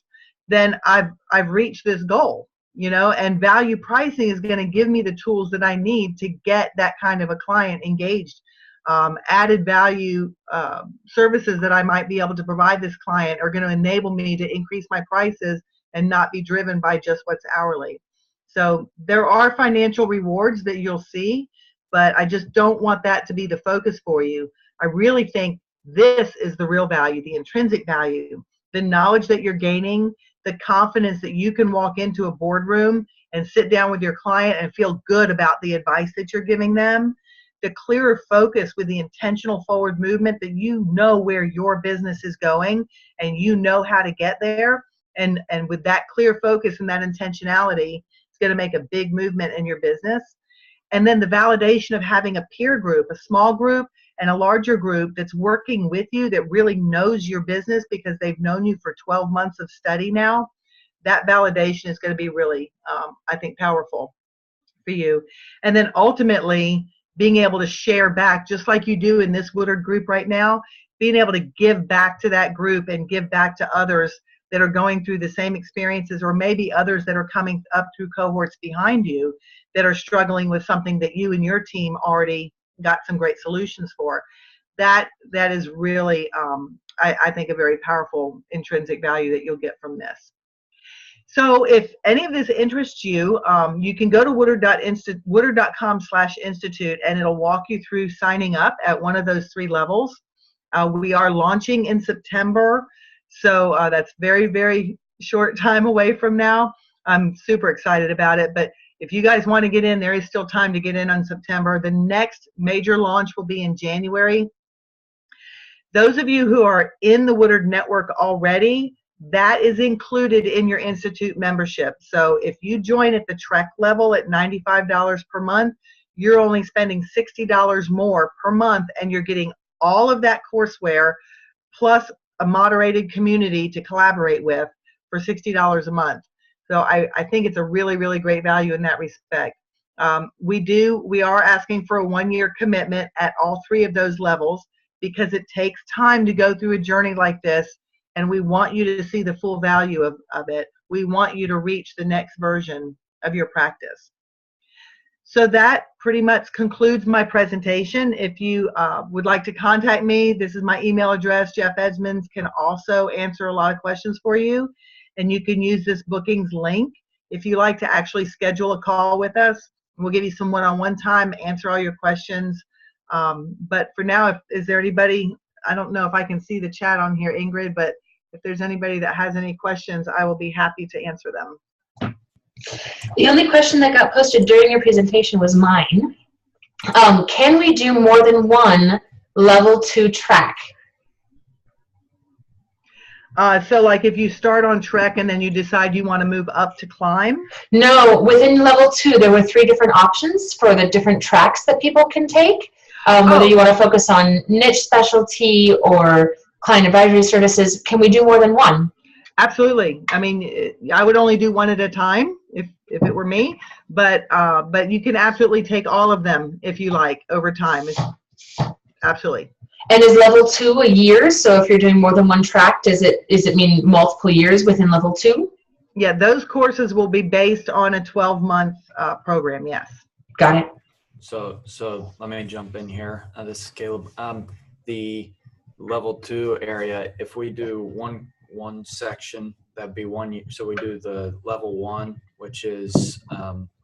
then I've reached this goal, and value pricing is going to give me the tools that I need to get that kind of a client engaged. Added value services that I might be able to provide this client are going to enable me to increase my prices and not be driven by just what's hourly. So there are financial rewards that you'll see, but I just don't want that to be the focus for you. I really think this is the real value, the intrinsic value, the knowledge that you're gaining, the confidence that you can walk into a boardroom and sit down with your client and feel good about the advice that you're giving them, the clearer focus with the intentional forward movement that you know where your business is going and you know how to get there. And with that clear focus and that intentionality, it's going to make a big movement in your business. And then the validation of having a peer group, a small group and a larger group that's working with you, that really knows your business because they've known you for 12 months of study now. That validation is going to be really, I think, powerful for you. And then ultimately being able to share back, just like you do in this Woodard group right now, being able to give back to that group and give back to others that are going through the same experiences, or maybe others that are coming up through cohorts behind you that are struggling with something that you and your team already got some great solutions for. That is really, I think, a very powerful intrinsic value that you'll get from this. So if any of this interests you, you can go to woodard.com/institute, and it'll walk you through signing up at one of those 3 levels. We are launching in September, so that's very, very short time away from now. I'm super excited about it, but if you guys want to get in, there is still time to get in on September. The next major launch will be in January. Those of you who are in the Woodard network already, that is included in your Institute membership. So if you join at the Trek level at $95 per month, you're only spending $60 more per month, and you're getting all of that courseware plus a moderated community to collaborate with for $60 a month. So I think it's a really, really great value in that respect. We are asking for a 1-year commitment at all 3 of those levels because it takes time to go through a journey like this, and we want you to see the full value of it. We want you to reach the next version of your practice. So that pretty much concludes my presentation. If you would like to contact me, this is my email address. Jeff Edmonds can also answer a lot of questions for you. And you can use this bookings link if you like to actually schedule a call with us. We'll give you some one-on-one time, answer all your questions. But for now, is there anybody, I don't know if I can see the chat on here, Ingrid, but if there's anybody that has any questions, I will be happy to answer them. The only question that got posted during your presentation was mine. Can we do more than one level 2 track? So like if you start on Trek and then you decide you want to move up to climb? No, within level 2, there were 3 different options for the different tracks that people can take. Whether you want to focus on niche specialty or client advisory services. Can we do more than one? Absolutely. I mean, I would only do one at a time if it were me, but you can absolutely take all of them if you like over time. Absolutely. And is level 2 a year? So if you're doing more than one track, does it mean multiple years within level 2? Yeah, those courses will be based on a 12-month program. Yes. Got it. So let me jump in here. This is Caleb. The level 2 area, if we do one section, that'd be 1 year. So we do the level 1, which is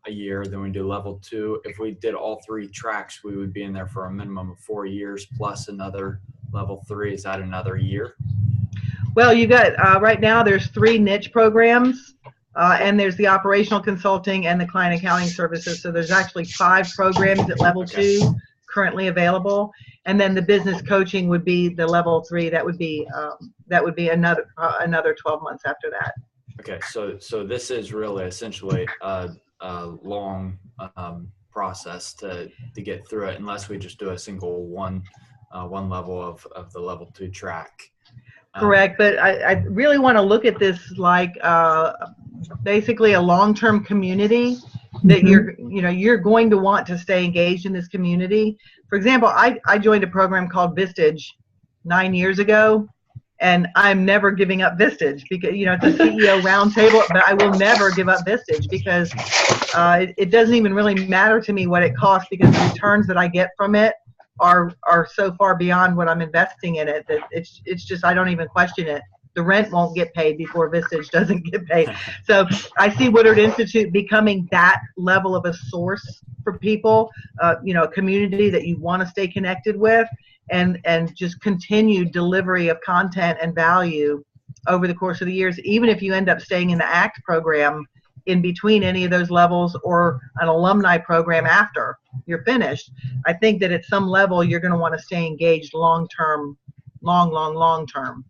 a year. Then we do level 2. If we did all 3 tracks, we would be in there for a minimum of 4 years plus another level 3. Is that another year? Well, you got right now there's 3 niche programs, and there's the operational consulting and the client accounting services. So there's actually 5 programs at level 2 currently available, and then the business coaching would be the level 3. That would be another 12 months after that. Okay, so this is really essentially a long process to get through it, unless we just do a single one level of the level 2 track. Correct, but I really want to look at this like basically a long-term community that you're going to want to stay engaged in this community. For example, I joined a program called Vistage 9 years ago, and I'm never giving up Vistage because it's a CEO roundtable, but I will never give up Vistage because it doesn't even really matter to me what it costs, because the returns that I get from it are so far beyond what I'm investing in it that it's just, I don't even question it. The rent won't get paid before Vistage doesn't get paid. So I see Woodard Institute becoming that level of a source for people, a community that you want to stay connected with, and just continued delivery of content and value over the course of the years. Even if you end up staying in the ACT program, in between any of those levels or an alumni program after you're finished, I think that at some level you're going to want to stay engaged long term, long term.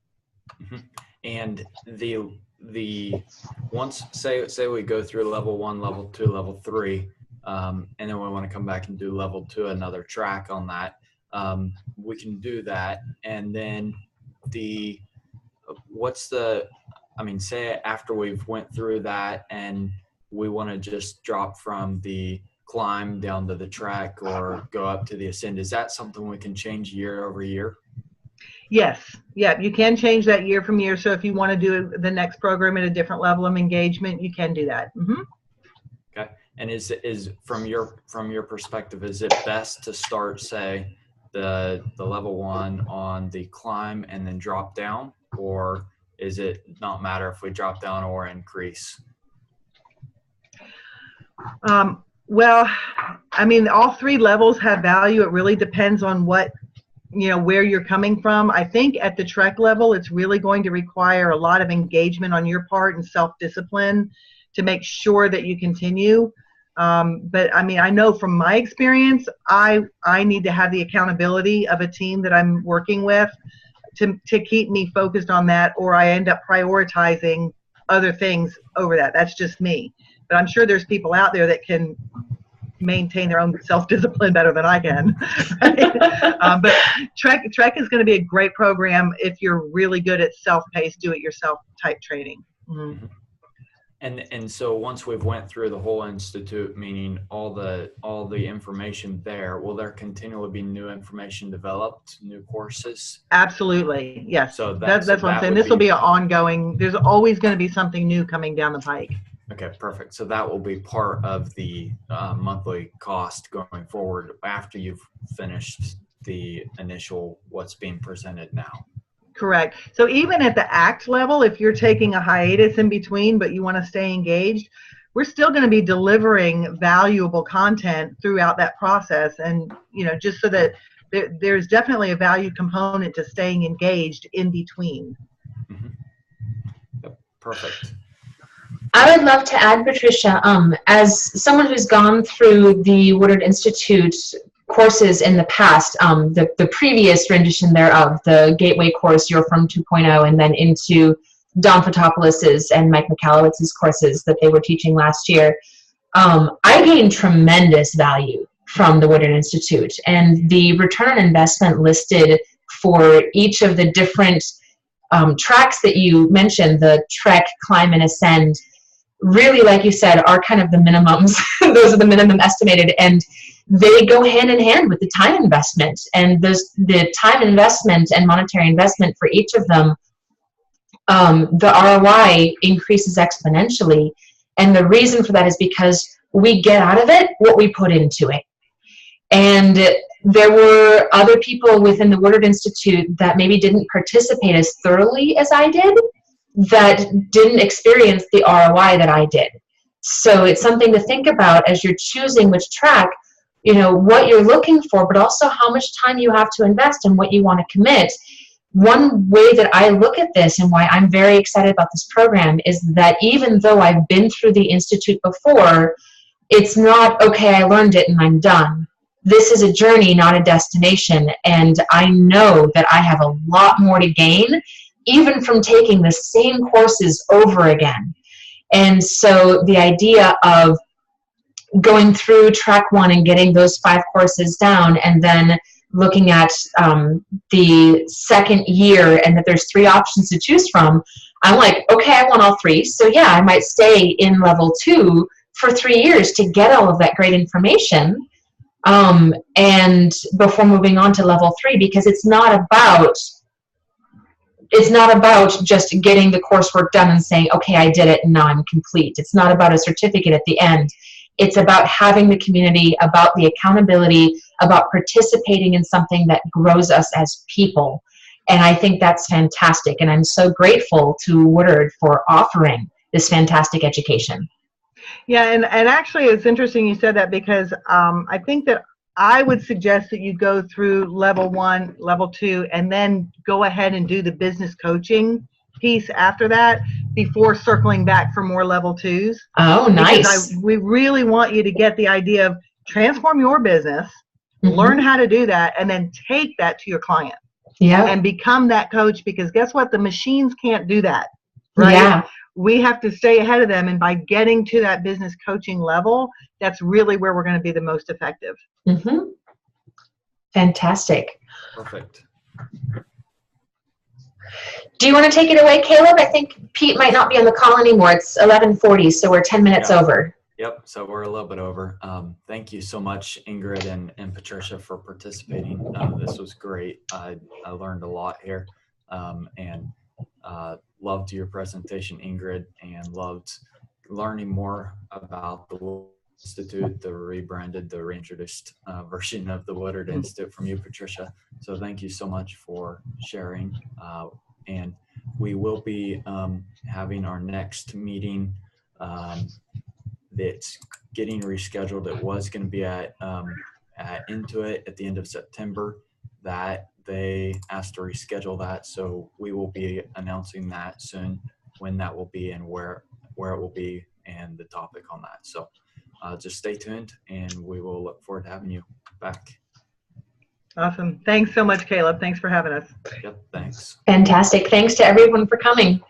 Mm-hmm. And the once say we go through level 1, level 2, level 3, and then we want to come back and do level 2, another track on that. We can do that, and then say after we've went through that and we want to just drop from the climb down to the track or go up to the ascend, is that something we can change year over year? Yes. Yeah, you can change that year from year. So if you want to do the next program at a different level of engagement, you can do that. Mm-hmm. Okay. And is from your perspective, is it best to start, say, the level 1 on the climb and then drop down, or is it not matter if we drop down or increase? Well, I mean, all 3 levels have value. It really depends on what, where you're coming from. I think at the Trek level, it's really going to require a lot of engagement on your part and self-discipline to make sure that you continue. But I mean, I know from my experience, I need to have the accountability of a team that I'm working with to keep me focused on that, or I end up prioritizing other things over that. That's just me. But I'm sure there's people out there that can maintain their own self-discipline better than I can. Right? But Trek is going to be a great program if you're really good at self-paced, do-it-yourself type training. Mm-hmm. And so once we've went through the whole institute, meaning all the information there, will there continually be new information developed, new courses? Absolutely, yes. So that's what I'm saying. This will be an ongoing. There's always going to be something new coming down the pike. Okay, perfect. So that will be part of the monthly cost going forward after you've finished the initial what's being presented now. Correct. So even at the ACT level, if you're taking a hiatus in between, but you want to stay engaged, we're still going to be delivering valuable content throughout that process. And, just so that there's definitely a value component to staying engaged in between. Mm-hmm. Yep, perfect. I would love to add, Patricia, as someone who's gone through the Woodard Institute courses in the past, the previous rendition thereof, the Gateway course, Your Firm 2.0, and then into Don Fotopoulos's and Mike Michalowicz's courses that they were teaching last year, I gained tremendous value from the Woodard Institute. And the return on investment listed for each of the different tracks that you mentioned, the Trek, Climb, and Ascend, really, like you said, are kind of the minimums. Those are the minimum estimated, and they go hand in hand with the time investment. And the time investment and monetary investment for each of them, the ROI increases exponentially. And the reason for that is because we get out of it what we put into it. And there were other people within the Woodard Institute that maybe didn't participate as thoroughly as I did, that didn't experience the ROI that I did. So it's something to think about as you're choosing which track, what you're looking for, but also how much time you have to invest and what you want to commit. One way that I look at this and why I'm very excited about this program is that even though I've been through the Institute before, it's not, okay, I learned it and I'm done. This is a journey, not a destination. And I know that I have a lot more to gain even from taking the same courses over again. And so the idea of going through track 1 and getting those 5 courses down, and then looking at the second year and that there's 3 options to choose from, I'm like, okay, I want all 3. So yeah, I might stay in level 2 for 3 years to get all of that great information. And before moving on to level 3, because it's not about just getting the coursework done and saying, okay, I did it and now I'm complete. It's not about a certificate at the end. It's about having the community, about the accountability, about participating in something that grows us as people. And I think that's fantastic. And I'm so grateful to Woodard for offering this fantastic education. Yeah, and actually it's interesting you said that, because I think that I would suggest that you go through level 1, level 2, and then go ahead and do the business coaching piece after that before circling back for more level 2s. Oh, nice. Because we really want you to get the idea of transform your business, Mm-hmm. learn how to do that, and then take that to your client. Yeah. And become that coach, because guess what? The machines can't do that, right? Yeah. We have to stay ahead of them, and by getting to that business coaching level, that's really where we're going to be the most effective. Mm-hmm. Fantastic. Perfect. Do you want to take it away, Caleb? I think Pete might not be on the call anymore. It's 11:40, so we're 10 minutes over. Yep, so we're a little bit over. Thank you so much, Ingrid and Patricia, for participating. This was great. I learned a lot here, and loved your presentation, Ingrid, and loved learning more about the Institute, the rebranded, the reintroduced version of the Woodard Institute from you, Patricia. So thank you so much for sharing. And we will be having our next meeting that's getting rescheduled. It was going to be at Intuit at the end of September. That they asked to reschedule that, so we will be announcing that soon, when that will be and where it will be and the topic on that. So just stay tuned, and we will look forward to having you back. Awesome. Thanks so much, Caleb. Thanks for having us. Yep, thanks. Fantastic. Thanks to everyone for coming.